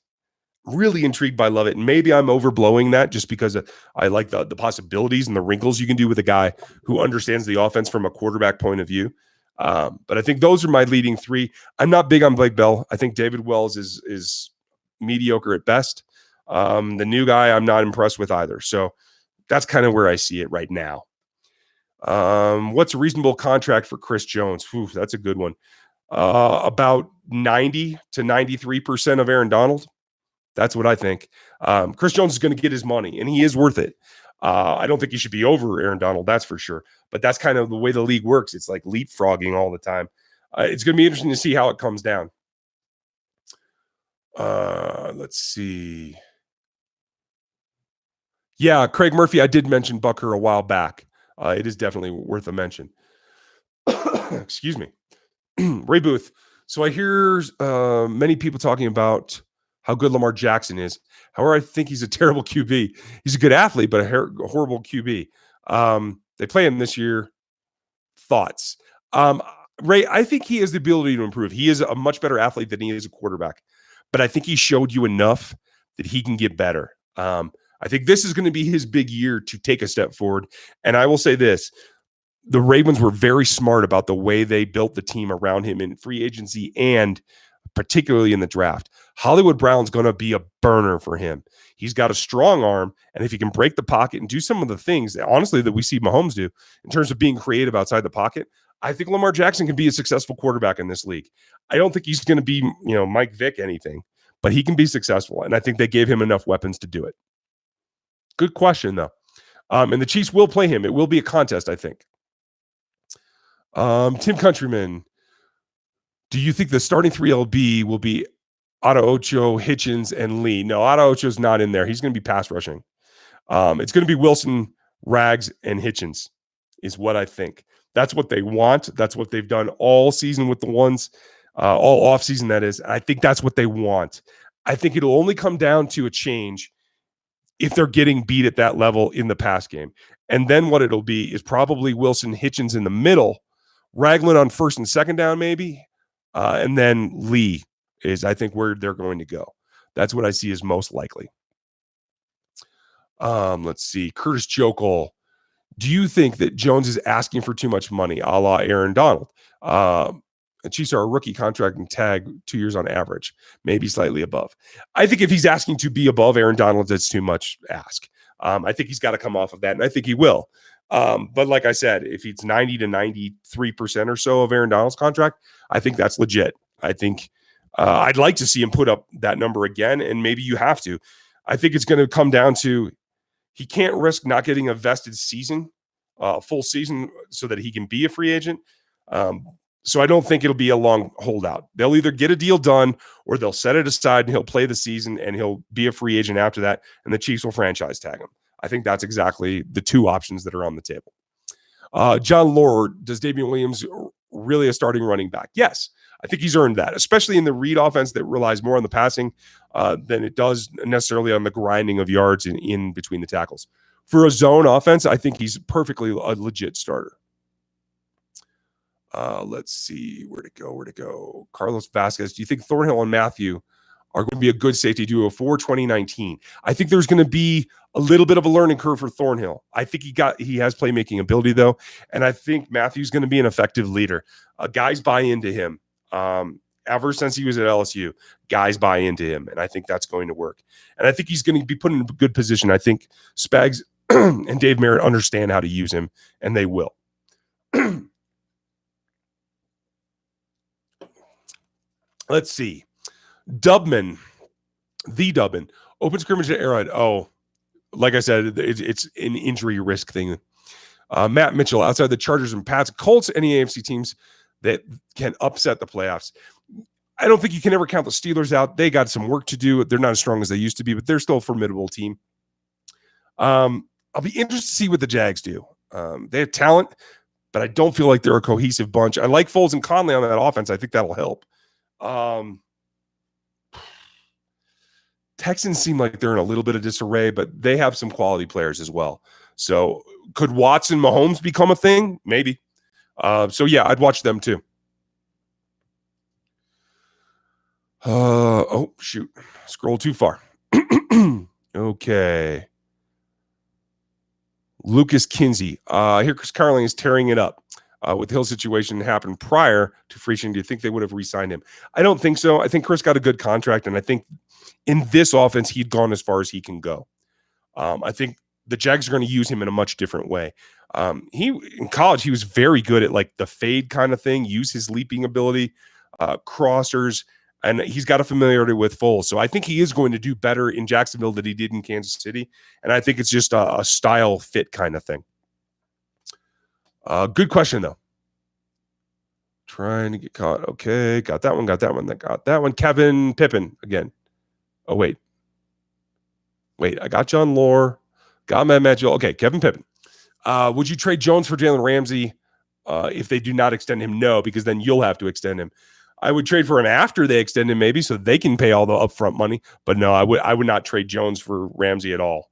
really intrigued by Lovett. And maybe I'm overblowing that just because I like the possibilities and the wrinkles you can do with a guy who understands the offense from a quarterback point of view. But I think those are my leading 3. I'm not big on Blake Bell. I think David Wells is mediocre at best. The new guy I'm not impressed with either. So that's kind of where I see it right now. What's a reasonable contract for Chris Jones? Whew, that's a good one. About 90 to 93% of Aaron Donald. That's what I think. Chris Jones is going to get his money, and he is worth it. I don't think he should be over Aaron Donald, that's for sure. But that's kind of the way the league works. It's like leapfrogging all the time. It's going to be interesting to see how it comes down. Let's see. Yeah, Craig Murphy, I did mention Bucker a while back. It is definitely worth a mention. Excuse me. Ray Booth. So I hear many people talking about how good Lamar Jackson is. However, I think he's a terrible QB. He's a good athlete, but a horrible QB. They play him this year. Thoughts? Ray, I think he has the ability to improve. He is a much better athlete than he is a quarterback. But I think he showed you enough that he can get better. I think this is going to be his big year to take a step forward. And I will say this. The Ravens were very smart about the way they built the team around him in free agency and particularly in the draft. Hollywood Brown's going to be a burner for him. He's got a strong arm, and if he can break the pocket and do some of the things, honestly, that we see Mahomes do in terms of being creative outside the pocket, I think Lamar Jackson can be a successful quarterback in this league. I don't think he's going to be, Mike Vick anything, but he can be successful, and I think they gave him enough weapons to do it. Good question, though. And the Chiefs will play him. It will be a contest, I think. Tim Countryman, do you think the starting 3LB will be Ocho, Hitchens, and Lee? No, Ocho's not in there. He's going to be pass rushing. It's going to be Wilson, Rags, and Hitchens is what I think. That's what they want. That's what they've done all season with the ones, all offseason, that is. I think that's what they want. I think it'll only come down to a change if they're getting beat at that level in the pass game. And then what it'll be is probably Wilson, Hitchens in the middle, Ragland on first and second down maybe, and then Lee is, I think, where they're going to go. That's what I see as most likely. Let's see. Curtis Jokel. Do you think that Jones is asking for too much money, a la Aaron Donald? The Chiefs are a rookie contract and tag 2 years on average, maybe slightly above. I think if he's asking to be above Aaron Donald, that's too much ask. I think he's got to come off of that, and I think he will. But like I said, if it's 90 to 93% or so of Aaron Donald's contract, I think that's legit. I think I'd like to see him put up that number again, and maybe you have to. I think it's going to come down to he can't risk not getting a vested season, full season, so that he can be a free agent. So I don't think it'll be a long holdout. They'll either get a deal done or they'll set it aside and he'll play the season and he'll be a free agent after that, and the Chiefs will franchise tag him. I think that's exactly the two options that are on the table. John Lore, does Damien Williams really a starting running back? Yes, I think he's earned that, especially in the read offense that relies more on the passing than it does necessarily on the grinding of yards in between the tackles. For a zone offense, I think he's perfectly a legit starter. Let's see where to go. Carlos Vasquez, do you think Thornhill and Mathieu are going to be a good safety duo for 2019? I think there's going to be a little bit of a learning curve for Thornhill. I think he has playmaking ability though, and I think Matthew's going to be an effective leader. Guys buy into him. Ever since he was at LSU, guys buy into him, and I think that's going to work. And I think he's going to be put in a good position. I think Spags and Dave Merritt understand how to use him, and they will. Let's see. Dubman, open scrimmage at Arrowhead. Oh, like I said, it's an injury risk thing. Matt Mitchell, outside the Chargers and Pats, Colts, any AFC teams that can upset the playoffs. I don't think you can ever count the Steelers out. They got some work to do. They're not as strong as they used to be, but they're still a formidable team. I'll be interested to see what the Jags do. They have talent, but I don't feel like they're a cohesive bunch. I like Foles and Conley on that offense. I think that'll help. Texans seem like they're in a little bit of disarray, but they have some quality players as well. So could Watson, Mahomes become a thing? Maybe. So yeah, I'd watch them too. Oh shoot, scroll too far. Okay. Lucas Kinsey. Here Chris Carling is tearing it up. With the Hill situation happened prior to free agency, do you think they would have re-signed him? I don't think so. I think Chris got a good contract, and I think in this offense, he'd gone as far as he can go. I think the Jags are going to use him in a much different way. In college, he was very good at like the fade kind of thing, use his leaping ability, crossers, and he's got a familiarity with Foles. So I think he is going to do better in Jacksonville than he did in Kansas City, and I think it's just a style fit kind of thing. Good question, though. Trying to get caught. Okay, got that one. Kevin Pippin again. Oh, wait, I got John Lore. Got Matt Mitchell. Okay, Kevin Pippin. Would you trade Jones for Jalen Ramsey if they do not extend him? No, because then you'll have to extend him. I would trade for him after they extend him, maybe, so they can pay all the upfront money. But no, I would not trade Jones for Ramsey at all.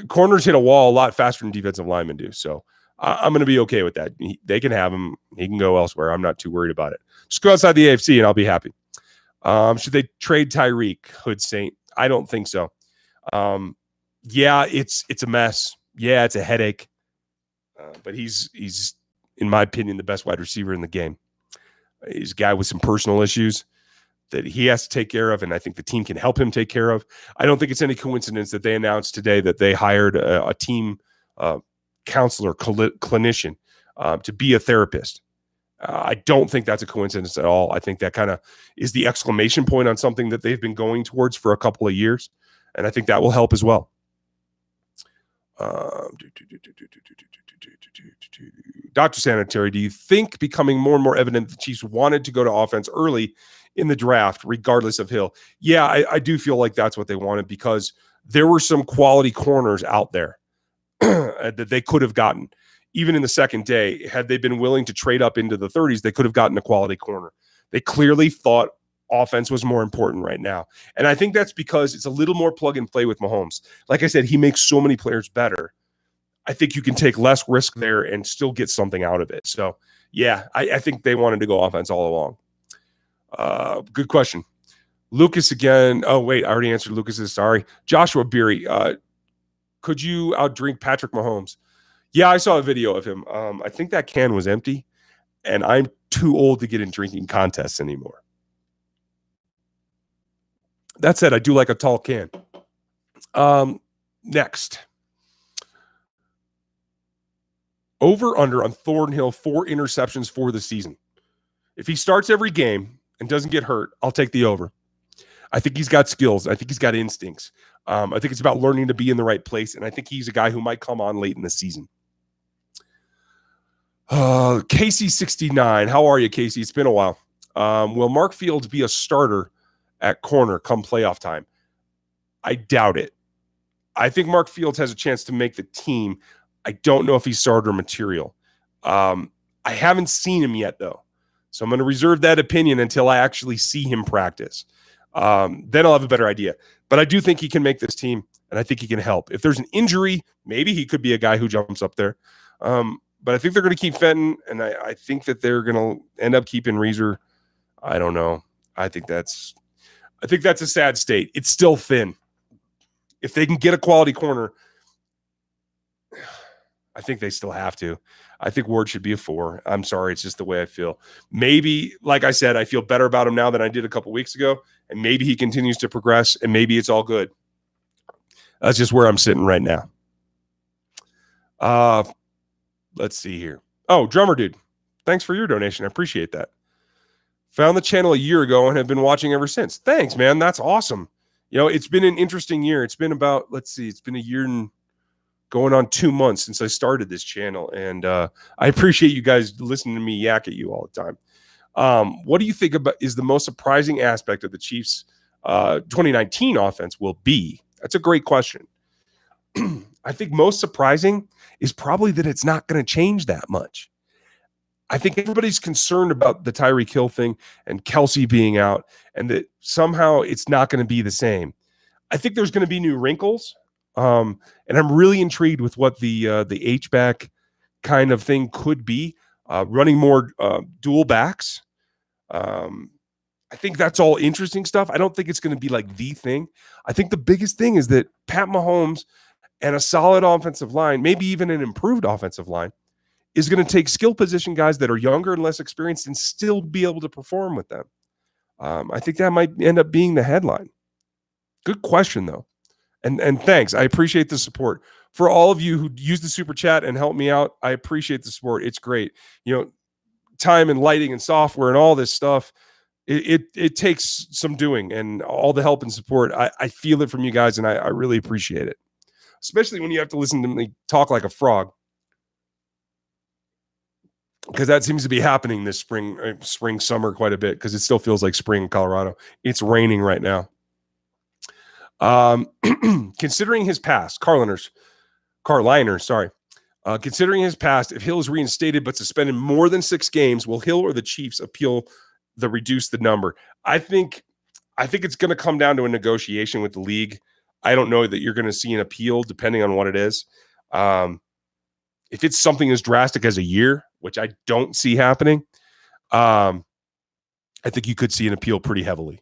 Corners hit a wall a lot faster than defensive linemen do. So I'm going to be okay with that. They can have him. He can go elsewhere. I'm not too worried about it. Just go outside the AFC and I'll be happy. Should they trade Tyreek, Hood Saint? I don't think so. Yeah, it's a mess. Yeah, it's a headache. But he's, in my opinion, the best wide receiver in the game. He's a guy with some personal issues that he has to take care of, and I think the team can help him take care of. I don't think it's any coincidence that they announced today that they hired a team counselor, clinician, to be a therapist. I don't think that's a coincidence at all. I think that kind of is the exclamation point on something that they've been going towards for a couple of years, and I think that will help as well. Dr. Sanitary, do you think becoming more and more evident the Chiefs wanted to go to offense early in the draft, regardless of Hill? Yeah, I do feel like that's what they wanted, because there were some quality corners out there that they could have gotten. Even in the second day, had they been willing to trade up into the 30s, they could have gotten a quality corner. They clearly thought offense was more important right now. And I think that's because it's a little more plug and play with Mahomes. Like I said, he makes so many players better. I think you can take less risk there and still get something out of it. So, yeah, I think they wanted to go offense all along. Good question. Lucas again. Oh, wait, I already answered Lucas's. Sorry. Joshua Beery. Could you outdrink Patrick Mahomes? Yeah, I saw a video of him. I think that can was empty, and I'm too old to get in drinking contests anymore. That said, I do like a tall can. Next. Over under on Thornhill, 4 interceptions for the season. If he starts every game and doesn't get hurt, I'll take the over. I think he's got skills. I think he's got instincts. I think it's about learning to be in the right place, and I think he's a guy who might come on late in the season. Casey69. How are you, Casey? It's been a while. Will Mark Fields be a starter at corner come playoff time? I doubt it. I think Mark Fields has a chance to make the team. I don't know if he's starter material. I haven't seen him yet, though. So I'm going to reserve that opinion until I actually see him practice. Then I'll have a better idea. But I do think he can make this team, and I think he can help. If there's an injury, maybe he could be a guy who jumps up there. But I think they're going to keep Fenton, and I think that they're going to end up keeping Reeser. I don't know. I think that's a sad state. It's still thin. If they can get a quality corner, I think they still have to. I think Ward should be a 4. I'm sorry. It's just the way I feel. Maybe, like I said, I feel better about him now than I did a couple weeks ago, and maybe he continues to progress, and maybe it's all good. That's just where I'm sitting right now. Let's see here. Oh, Drummer Dude. Thanks for your donation. I appreciate that. Found the channel a year ago and have been watching ever since. Thanks, man. That's awesome. It's been an interesting year. It's been about, it's been a year and going on 2 months since I started this channel. And I appreciate you guys listening to me yak at you all the time. What do you think about is the most surprising aspect of the Chiefs' 2019 offense will be? That's a great question. I think most surprising is probably that it's not going to change that much. I think everybody's concerned about the Tyreek Hill thing and Kelce being out, and that somehow it's not going to be the same. I think there's going to be new wrinkles, and I'm really intrigued with what the H-back kind of thing could be, running more dual backs. I think that's all interesting stuff. I don't think it's going to be like the thing. I think the biggest thing is that Pat Mahomes and a solid offensive line, maybe even an improved offensive line, is going to take skill position guys that are younger and less experienced and still be able to perform with them. I think that might end up being the headline. Good question, though. And thanks. I appreciate the support. For all of you who use the super chat and help me out, I appreciate the support. It's great. Time and lighting and software and all this stuff, it takes some doing, and all the help and support. I feel it from you guys, and I really appreciate it. Especially when you have to listen to me talk like a frog. Because that seems to be happening this spring, summer quite a bit, because it still feels like spring in Colorado. It's raining right now. Considering his past, Carliner, sorry. Considering his past, if Hill is reinstated but suspended more than 6 games, will Hill or the Chiefs appeal reduce the number? I think it's going to come down to a negotiation with the league. I don't know that you're going to see an appeal depending on what it is. If it's something as drastic as a year, which I don't see happening, I think you could see an appeal pretty heavily.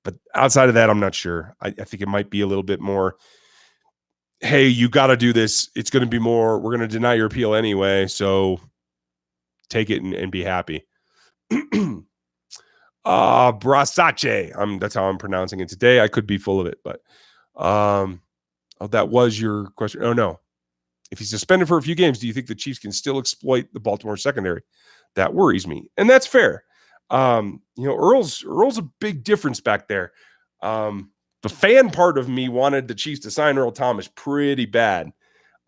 But outside of that, I'm not sure. I think it might be a little bit more, hey, you got to do this. It's going to be more, we're going to deny your appeal anyway, so take it and be happy. Brasace. That's how I'm pronouncing it today. I could be full of it, but that was your question. Oh, no. If he's suspended for a few games, do you think the Chiefs can still exploit the Baltimore secondary? That worries me. And that's fair. Earl's a big difference back there. The fan part of me wanted the Chiefs to sign Earl Thomas pretty bad.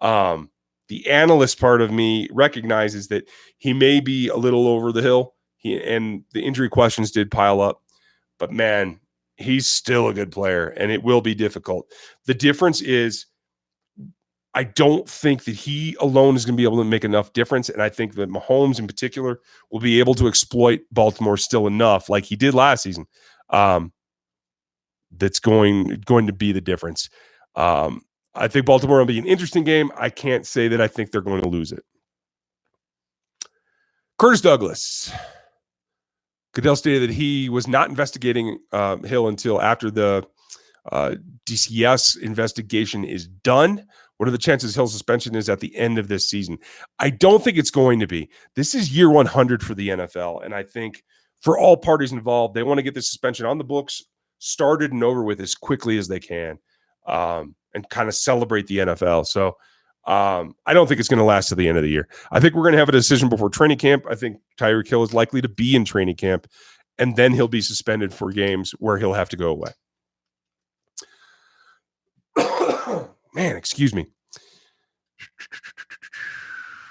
The analyst part of me recognizes that he may be a little over the hill. And the injury questions did pile up. But, man, he's still a good player, and it will be difficult. The difference is, I don't think that he alone is going to be able to make enough difference. And I think that Mahomes in particular will be able to exploit Baltimore still enough, like he did last season. That's going to be the difference. I think Baltimore will be an interesting game. I can't say that I think they're going to lose it. Curtis Douglas. Goodell stated that he was not investigating Hill until after the DCS investigation is done. What are the chances Hill's suspension is at the end of this season? I don't think it's going to be. This is year 100 for the NFL, and I think for all parties involved, they want to get this suspension on the books, started and over with as quickly as they can, and kind of celebrate the NFL. So I don't think it's going to last to the end of the year. I think we're going to have a decision before training camp. I think Tyreek Hill is likely to be in training camp, and then he'll be suspended for games where he'll have to go away. Man, excuse me.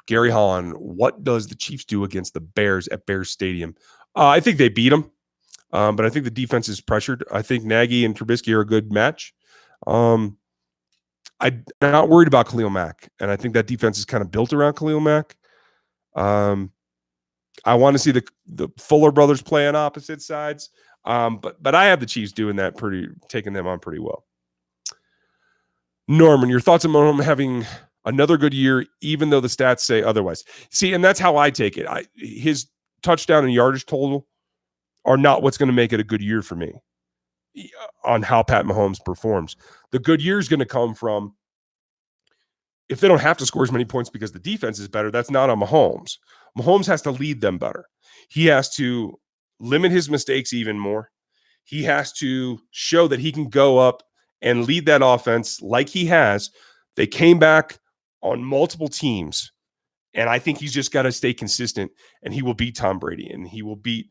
Gary Holland, what does the Chiefs do against the Bears at Bears Stadium? I think they beat them, but I think the defense is pressured. I think Nagy and Trubisky are a good match. I'm not worried about Khalil Mack, and I think that defense is kind of built around Khalil Mack. I want to see the Fuller brothers play on opposite sides, but I have the Chiefs doing that taking them on pretty well. Norman, your thoughts on Mahomes having another good year, even though the stats say otherwise? See, and that's how I take it. His touchdown and yardage total are not what's going to make it a good year for me on how Pat Mahomes performs. The good year is going to come from if they don't have to score as many points because the defense is better. That's not on Mahomes. Mahomes has to lead them better. He has to limit his mistakes even more. He has to show that he can go up and lead that offense like he has. They came back on multiple teams, and I think he's just got to stay consistent, and he will beat Tom Brady, and he will beat,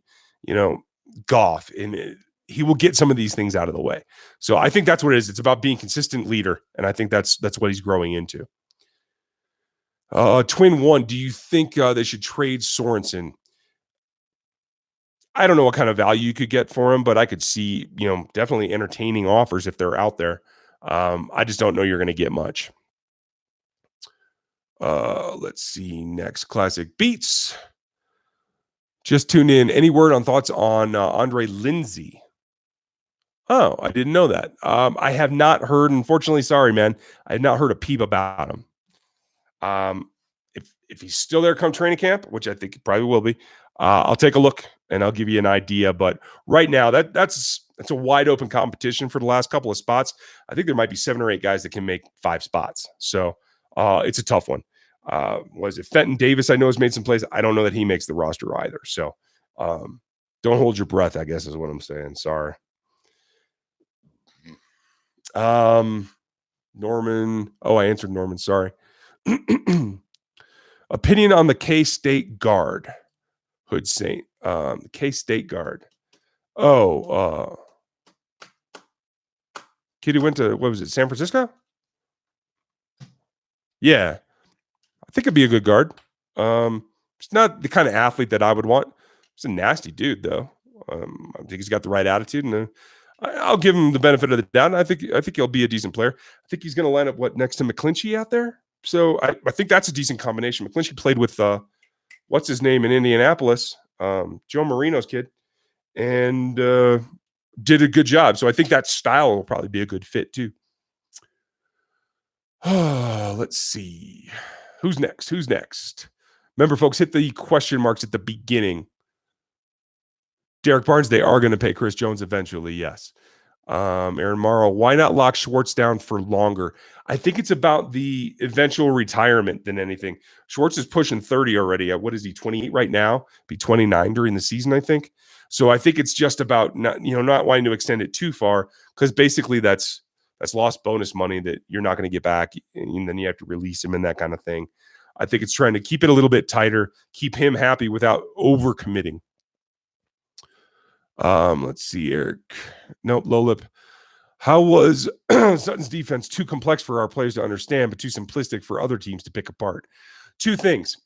Goff, and he will get some of these things out of the way. So I think that's what it is. It's about being consistent leader, and I think that's what he's growing into. Twin One, do you think they should trade Sorenson? I don't know what kind of value you could get for him, but I could see, definitely entertaining offers if they're out there. I just don't know you're going to get much. Let's see. Next, Classic Beats. Just tuned in. Any word on thoughts on Andre Lindsey? Oh, I didn't know that. I have not heard, unfortunately, sorry, man. I have not heard a peep about him. If he's still there come training camp, which I think he probably will be, I'll take a look and I'll give you an idea. But right now, that's a wide open competition for the last couple of spots. I think there might be 7 or 8 guys that can make 5 spots. So it's a tough one. Was it Fenton Davis? I know has made some plays. I don't know that he makes the roster either. So don't hold your breath, I guess is what I'm saying. Sorry. Norman. Oh, I answered Norman. Sorry. Opinion on the K-State guard. Hood Saint. The K-State guard. Kid who went to, what was it, San Francisco? Yeah. I think it'd be a good guard. It's not the kind of athlete that I would want. He's a nasty dude, though. I think he's got the right attitude, and I'll give him the benefit of the doubt. I think he'll be a decent player. I think he's going to line up next to McClinchy out there. So I think that's a decent combination. McClinchy played with what's his name in Indianapolis, Joe Marino's kid, and did a good job. So I think that style will probably be a good fit too. Let's see. Who's next? Remember, folks, hit the question marks at the beginning. Derek Barnes, they are going to pay Chris Jones eventually, yes. Aaron Morrow, why not lock Schwartz down for longer? I think it's about the eventual retirement than anything. Schwartz is pushing 30 already. What is he, 28 right now? Be 29 during the season, I think. So I think it's just about not wanting to extend it too far, because basically that's lost bonus money that you're not going to get back, and then you have to release him and that kind of thing. I think it's trying to keep it a little bit tighter, keep him happy without overcommitting. Let's see, Eric. Nope, low lip. How was Sutton's defense too complex for our players to understand, but too simplistic for other teams to pick apart? 2 things.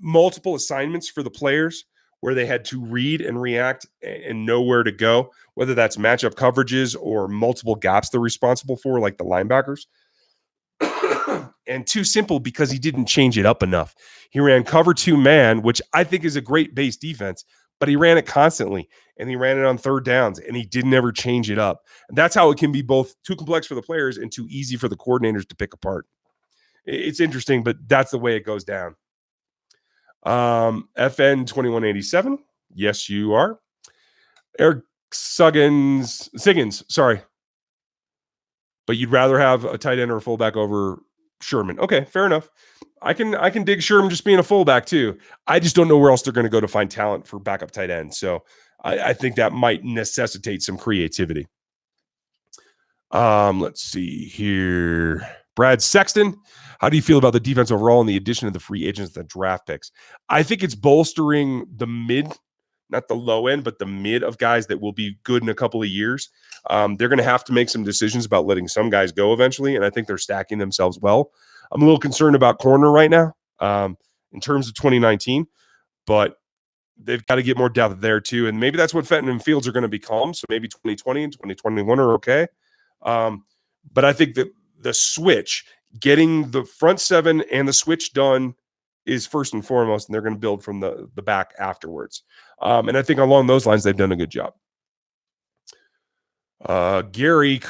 Multiple assignments for the players where they had to read and react and know where to go, whether that's matchup coverages or multiple gaps they're responsible for, like the linebackers. And too simple because he didn't change it up enough. He ran cover 2 man, which I think is a great base defense, but he ran it constantly, and he ran it on 3rd downs, and he didn't ever change it up. And that's how it can be both too complex for the players and too easy for the coordinators to pick apart. It's interesting, but that's the way it goes down. FN 2187. Yes, you are. Eric Siggins, sorry. But you'd rather have a tight end or a fullback over Sherman. Okay, fair enough. I can dig Sherman just being a fullback too. I just don't know where else they're going to go to find talent for backup tight end. So I think that might necessitate some creativity. Let's see here. Brad Sexton, how do you feel about the defense overall and the addition of the free agents and the draft picks? I think it's bolstering the mid, not the low end, but the mid of guys that will be good in a couple of years. They're going to have to make some decisions about letting some guys go eventually, and I think they're stacking themselves well. I'm a little concerned about corner right now. in terms of 2019, but they've got to get more depth there too. And maybe that's what Fenton and Fields are going to become. So maybe 2020 and 2021 are okay. But I think that the switch, getting the front seven and the switch done is first and foremost, and they're going to build from the back afterwards. And I think along those lines, they've done a good job. Jerry,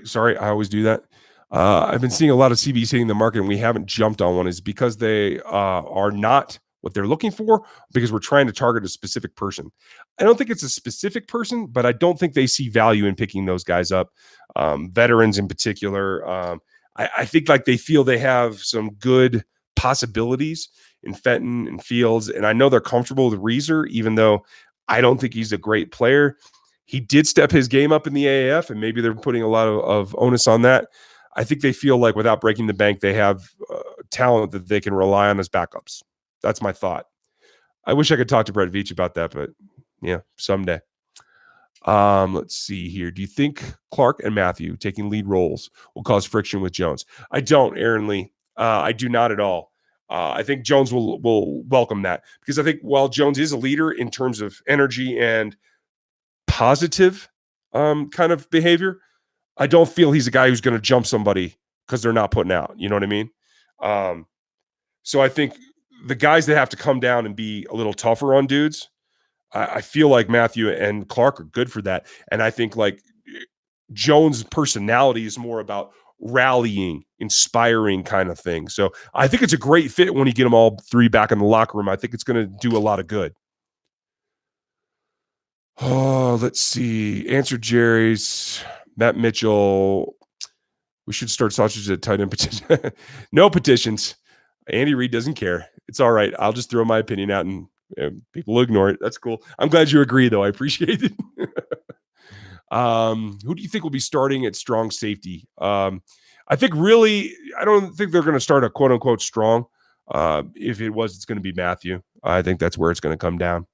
sorry, I always do that. I've been seeing a lot of CBs hitting the market and we haven't jumped on one. Is because they are not what they're looking for, because we're trying to target a specific person. I don't think it's a specific person, but I don't think they see value in picking those guys up. Veterans in particular. I think like they feel they have some good possibilities in Fenton and Fields. And I know they're comfortable with Reeser, even though I don't think he's a great player. He did step his game up in the AAF, and maybe they're putting a lot of onus on that. I think they feel like without breaking the bank, they have talent that they can rely on as backups. That's my thought. I wish I could talk to Brett Veach about that, but yeah, someday. Let's see here. Do you think Clark and Mathieu taking lead roles will cause friction with Jones? I don't, Aaron Lee. I do not at all. I think Jones will welcome that, because I think while Jones is a leader in terms of energy and positive kind of behavior, I don't feel he's a guy who's going to jump somebody because they're not putting out. You know what I mean? So I think the guys that have to come down and be a little tougher on dudes, I feel like Mathieu and Clark are good for that. And I think like Jones' personality is more about rallying, inspiring kind of thing. So I think it's a great fit when you get them all three back in the locker room. I think it's going to do a lot of good. Oh, let's see. Answer Jerry's. Matt Mitchell. We should start sausages at tight end petition. No petitions. Andy Reid doesn't care. It's all right. I'll just throw my opinion out and people will ignore it. That's cool. I'm glad you agree, though. I appreciate it. Who do you think will be starting at strong safety? I think really, I don't think they're going to start a quote unquote strong. If it was, it's going to be Mathieu. I think that's where it's going to come down.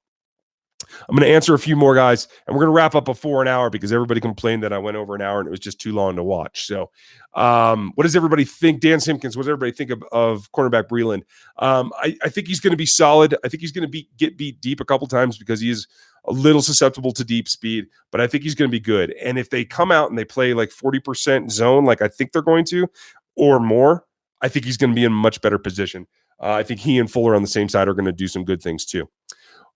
I'm going to answer a few more guys, and we're going to wrap up before an hour because everybody complained that I went over an hour and it was just too long to watch. So what does everybody think? Dan Simpkins, what does everybody think of cornerback Breeland? I think he's going to be solid. I think he's going to get beat deep a couple times because he is a little susceptible to deep speed, but I think he's going to be good. And if they come out and they play like 40% zone, like I think they're going to, or more, I think he's going to be in a much better position. I think he and Fuller on the same side are going to do some good things too.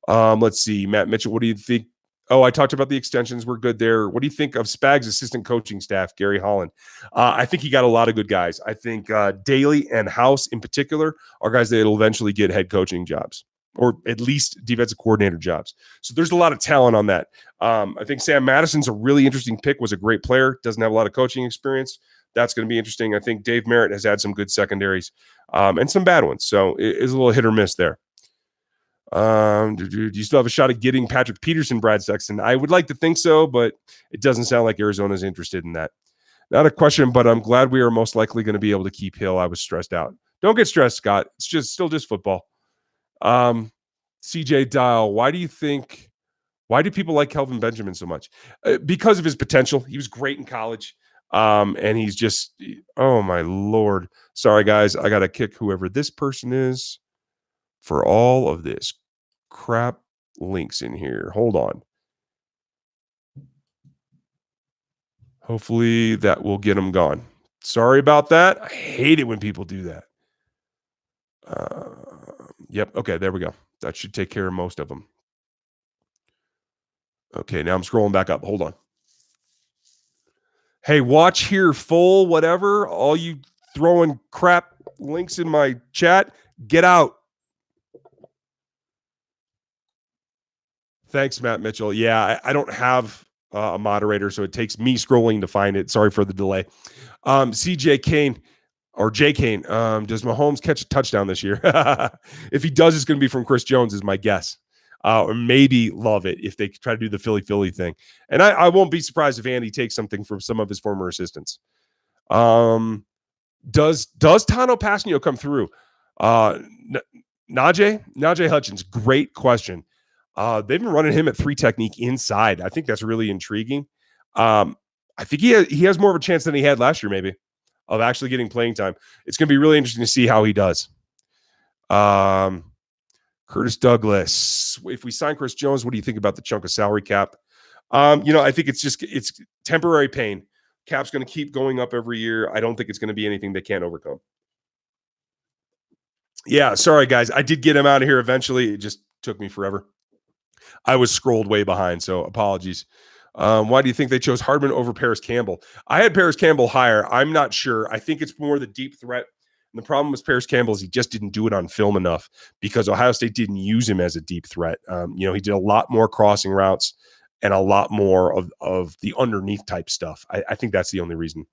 Let's see, Matt Mitchell, what do you think? Oh, I talked about the extensions. We're good there. What do you think of Spag's assistant coaching staff, Gary Holland? I think he got a lot of good guys. I think Daly and House in particular are guys that will eventually get head coaching jobs, or at least defensive coordinator jobs. So there's a lot of talent on that. I think Sam Madison's a really interesting pick, was a great player, doesn't have a lot of coaching experience. That's going to be interesting. I think Dave Merritt has had some good secondaries and some bad ones. So it's a little hit or miss there. Do you still have a shot at getting Patrick Peterson, Brad Sexton? I would like to think so, but it doesn't sound like Arizona's interested in that. Not a question, but I'm glad we are most likely going to be able to keep Hill. I was stressed out. Don't get stressed, Scott. It's still just football. CJ Dial, why do people like Kelvin Benjamin so much? Because of his potential. He was great in college. And he's just, oh my Lord. Sorry, guys. I got to kick whoever this person is for all of this crap links in here. Hold on. Hopefully that will get them gone. Sorry about that. I hate it when people do that. Yep. Okay, there we go. That should take care of most of them. Okay, now I'm scrolling back up. Hold on. Hey, watch here, full, whatever. All you throwing crap links in my chat, get out. Thanks, Matt Mitchell. Yeah, I don't have a moderator, so it takes me scrolling to find it. Sorry for the delay. CJ Kane or J Kane, does Mahomes catch a touchdown this year? If he does, it's going to be from Chris Jones is my guess. Or maybe Love It if they try to do the Philly thing. And I won't be surprised if Andy takes something from some of his former assistants. Does Tano Passanio come through? Najee Hutchins, great question. They've been running him at 3 technique inside. I think that's really intriguing. I think he has more of a chance than he had last year, maybe, of actually getting playing time. It's going to be really interesting to see how he does. Curtis Douglas. If we sign Chris Jones, what do you think about the chunk of salary cap? I think it's temporary pain. Cap's going to keep going up every year. I don't think it's going to be anything they can't overcome. Yeah, sorry guys. I did get him out of here eventually. It just took me forever. I was scrolled way behind, so apologies. Why do you think they chose Hardman over Paris Campbell? I had Paris Campbell higher. I'm not sure. I think it's more the deep threat. And the problem with Paris Campbell is he just didn't do it on film enough because Ohio State didn't use him as a deep threat. He did a lot more crossing routes and a lot more of the underneath type stuff. I think that's the only reason.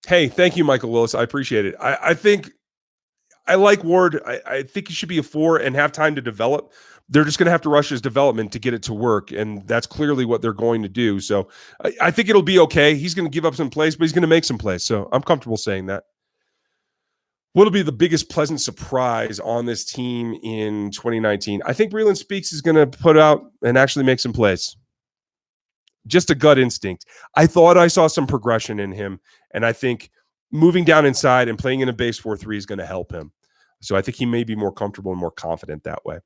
Hey, thank you, Michael Willis. I appreciate it. I think I like Ward. I think he should be a 4 and have time to develop. They're just going to have to rush his development to get it to work, and that's clearly what they're going to do. So I think it'll be okay. He's going to give up some plays, but he's going to make some plays. So I'm comfortable saying that. What'll be the biggest pleasant surprise on this team in 2019? I think Breland Speaks is going to put out and actually make some plays. Just a gut instinct. I thought I saw some progression in him, and I think moving down inside and playing in a base 4-3 is going to help him. So I think he may be more comfortable and more confident that way.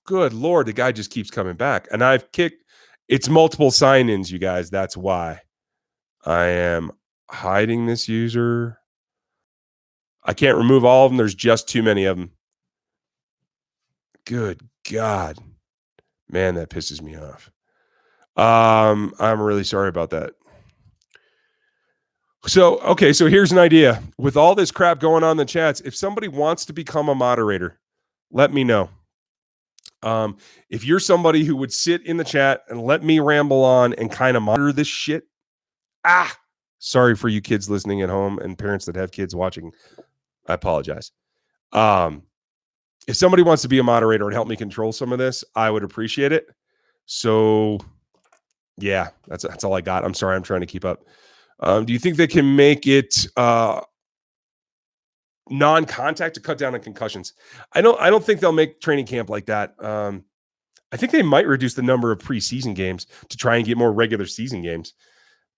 Good Lord, the guy just keeps coming back. And I've kicked, it's multiple sign-ins, you guys. That's why I am hiding this user. I can't remove all of them. There's just too many of them. Good God. Man, that pisses me off. I'm really sorry about that. So here's an idea. With all this crap going on in the chats, if somebody wants to become a moderator, let me know. If you're somebody who would sit in the chat and let me ramble on and kind of monitor this shit, sorry for you kids listening at home and parents that have kids watching. I apologize. If somebody wants to be a moderator and help me control some of this, I would appreciate it. So, yeah, that's all I got. I'm sorry. I'm trying to keep up. Do you think they can make it non-contact to cut down on concussions? I don't think they'll make training camp like that. I think they might reduce the number of preseason games to try and get more regular season games.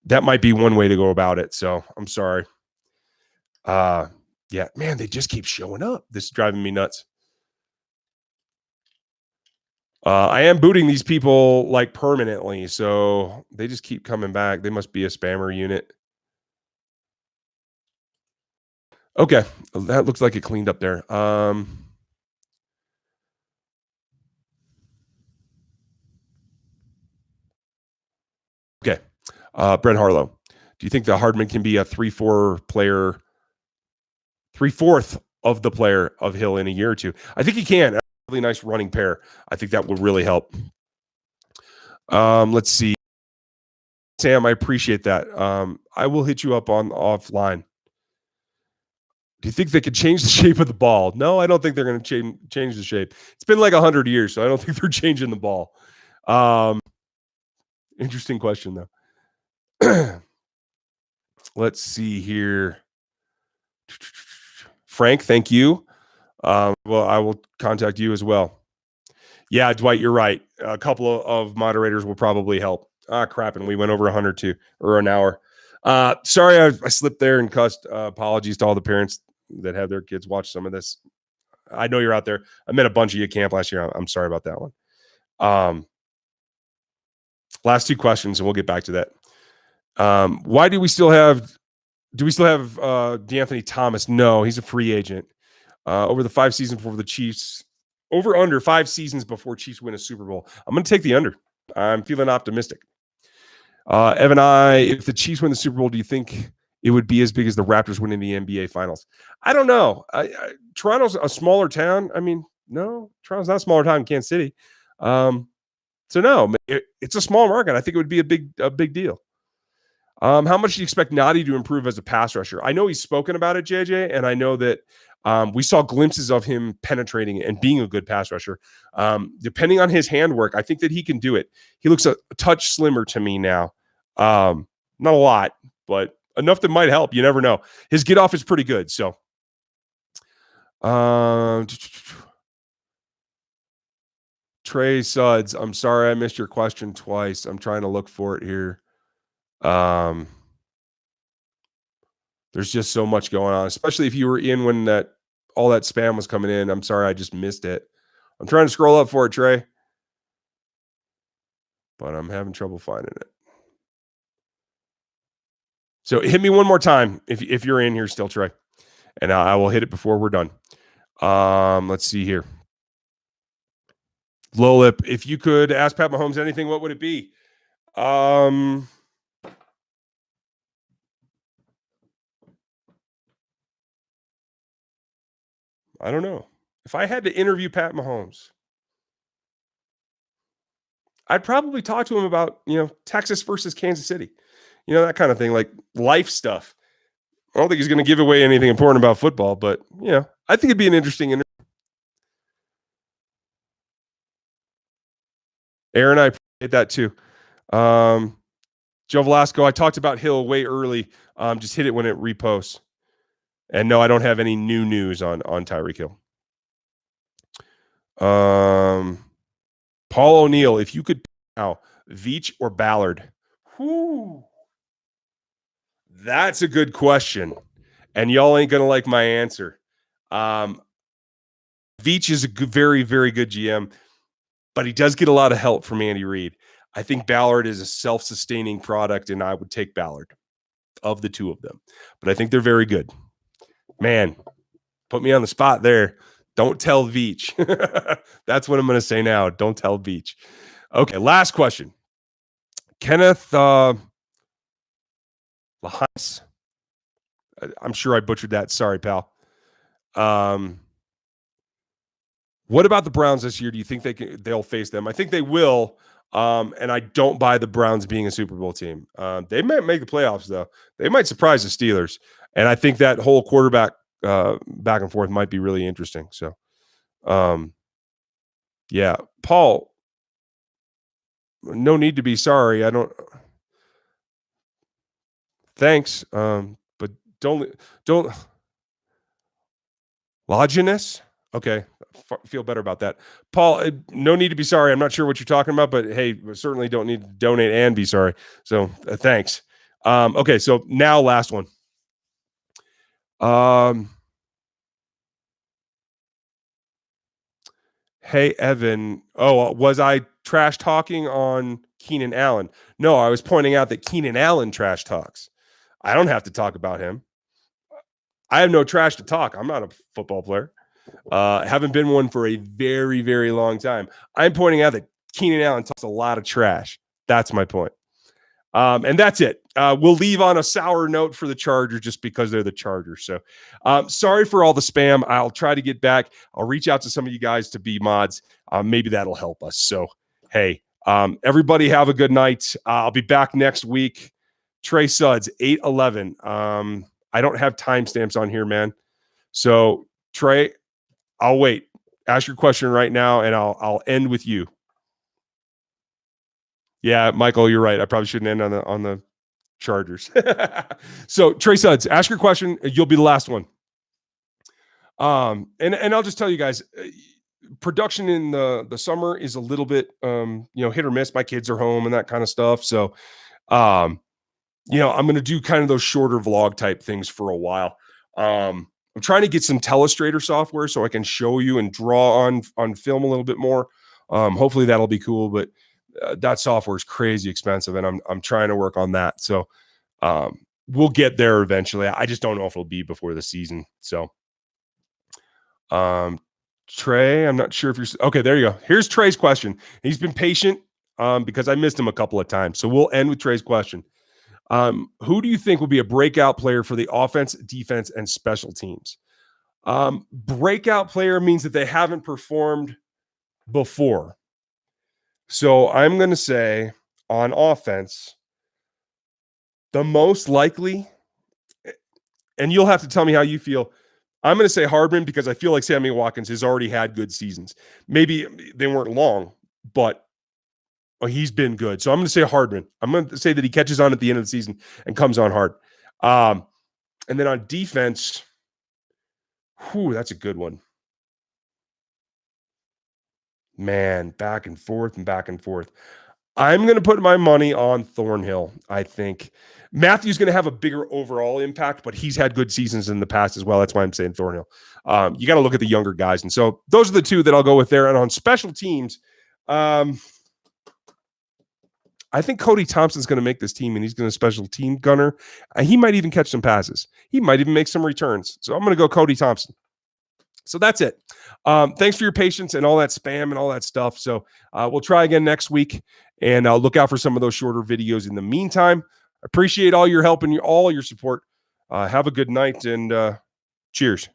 That might be one way to go about it. So I'm sorry. Yeah, man, they just keep showing up. This is driving me nuts. I am booting these people like permanently, so they just keep coming back. They must be a spammer unit. Okay, that looks like it cleaned up there. Okay, Brent Harlow. Do you think the Hardman can be a 3-4 player, 3/4 of the player of Hill in a year or two? I think he can. A really nice running pair. I think that would really help. Let's see. Sam, I appreciate that. I will hit you up on offline. Do you think they could change the shape of the ball? No, I don't think they're going to change the shape. It's been like 100 years, so I don't think they're changing the ball. Interesting question, though. Let's see here. Frank, thank you. Well, I will contact you as well. Yeah, Dwight, you're right. A couple of moderators will probably help. Crap, and we went over 100 too, or an hour. Sorry, I slipped there and cussed. Apologies to all the parents that have their kids watch some of this. I know you're out there. I met a bunch of you at camp last year. I'm sorry about that one. Last two questions, and we'll get back to that. Why do we still have DeAnthony Thomas? No, he's a free agent. Over the 5 seasons before the Chiefs, over under 5 seasons before Chiefs win a Super Bowl. I'm going to take the under. I'm feeling optimistic. Evan if the Chiefs win the Super Bowl, do you think it would be as big as the Raptors winning the NBA Finals? I don't know. Toronto's a smaller town. I mean, no, Toronto's not a smaller town in Kansas City. So no, it's a small market. I think it would be a big deal. How much do you expect Knotty to improve as a pass rusher? I know he's spoken about it, JJ, and I know that we saw glimpses of him penetrating and being a good pass rusher. Depending on his handwork, I think that he can do it. He looks a touch slimmer to me now. Not a lot, but enough that might help. You never know. His get off is pretty good. So, Trey Suds, I'm sorry I missed your question twice. I'm trying to look for it here. There's just so much going on, especially if you were in when all that spam was coming in. I'm sorry, I just missed it. I'm trying to scroll up for it, Trey, but I'm having trouble finding it. So hit me one more time if you're in here still, Trey, and I will hit it before we're done. Let's see here. Lolip, if you could ask Pat Mahomes anything, what would it be? I don't know. If I had to interview Pat Mahomes, I'd probably talk to him about, Texas versus Kansas City, that kind of thing, like life stuff. I don't think he's going to give away anything important about football, but, I think it'd be an interesting interview. Aaron, I appreciate that too. Joe Velasco, I talked about Hill way early. Just hit it when it reposts. And no, I don't have any new news on Tyreek Hill. Paul O'Neill, if you could now, Veach or Ballard? Whew. That's a good question. And y'all ain't going to like my answer. Veach is a very, very good GM, but he does get a lot of help from Andy Reid. I think Ballard is a self-sustaining product, and I would take Ballard of the two of them. But I think they're very good. Man, put me on the spot there. Don't tell Veach. That's what I'm going to say now. Don't tell Veach. Okay, last question. Kenneth Lahans. I'm sure I butchered that. Sorry, pal. What about the Browns this year? Do you think they'll face them? I think they will. And I don't buy the Browns being a Super Bowl team. They might make the playoffs, though. They might surprise the Steelers. And I think that whole quarterback back and forth might be really interesting. So, yeah. Paul, no need to be sorry. I don't. Thanks. But don't. Longinus? Okay. Feel better about that. Paul, no need to be sorry. I'm not sure what you're talking about, but hey, we certainly don't need to donate and be sorry. So thanks. Okay. So now last one. Hey, Evan. Oh, was I trash talking on Keenan Allen? No, I was pointing out that Keenan Allen trash talks. I don't have to talk about him. I have no trash to talk. I'm not a football player. Haven't been one for a very, very long time. I'm pointing out that Keenan Allen talks a lot of trash. That's my point. And that's it. We'll leave on a sour note for the Chargers just because they're the Chargers. So sorry for all the spam. I'll try to get back. I'll reach out to some of you guys to be mods. Maybe that'll help us. So, hey, everybody have a good night. I'll be back next week. Trey Suds, 8/11. I don't have timestamps on here, man. So, Trey, I'll wait. Ask your question right now, and I'll end with you. Yeah, Michael, you're right. I probably shouldn't end on the Chargers. So, Trey Suds, ask your question. You'll be the last one. And I'll just tell you guys, production in the summer is a little bit hit or miss. My kids are home and that kind of stuff. So, I'm going to do kind of those shorter vlog type things for a while. I'm trying to get some Telestrator software so I can show you and draw on film a little bit more. Hopefully that'll be cool, but that software is crazy expensive, and I'm trying to work on that. So we'll get there eventually. I just don't know if it'll be before the season. So Trey, I'm not sure if you're okay. There you go. Here's Trey's question. He's been patient because I missed him a couple of times. So we'll end with Trey's question. Who do you think will be a breakout player for the offense, defense, and special teams? Breakout player means that they haven't performed before. So I'm going to say on offense, the most likely, and you'll have to tell me how you feel. I'm going to say Hardman because I feel like Sammy Watkins has already had good seasons. Maybe they weren't long, but he's been good. So I'm going to say Hardman. I'm going to say that he catches on at the end of the season and comes on hard. And then on defense, that's a good one. Man, back and forth. I'm going to put my money on Thornhill. I think Matthew's going to have a bigger overall impact, but he's had good seasons in the past as well. That's why I'm saying Thornhill. You got to look at the younger guys. And so those are the two that I'll go with there. And on special teams, I think Cody Thompson's going to make this team, and he's going to special team gunner. He might even catch some passes. He might even make some returns. So I'm going to go Cody Thompson. So that's it. Thanks for your patience and all that spam and all that stuff. So we'll try again next week, and I'll look out for some of those shorter videos in the meantime. Appreciate all your help and all your support. Have a good night, and cheers.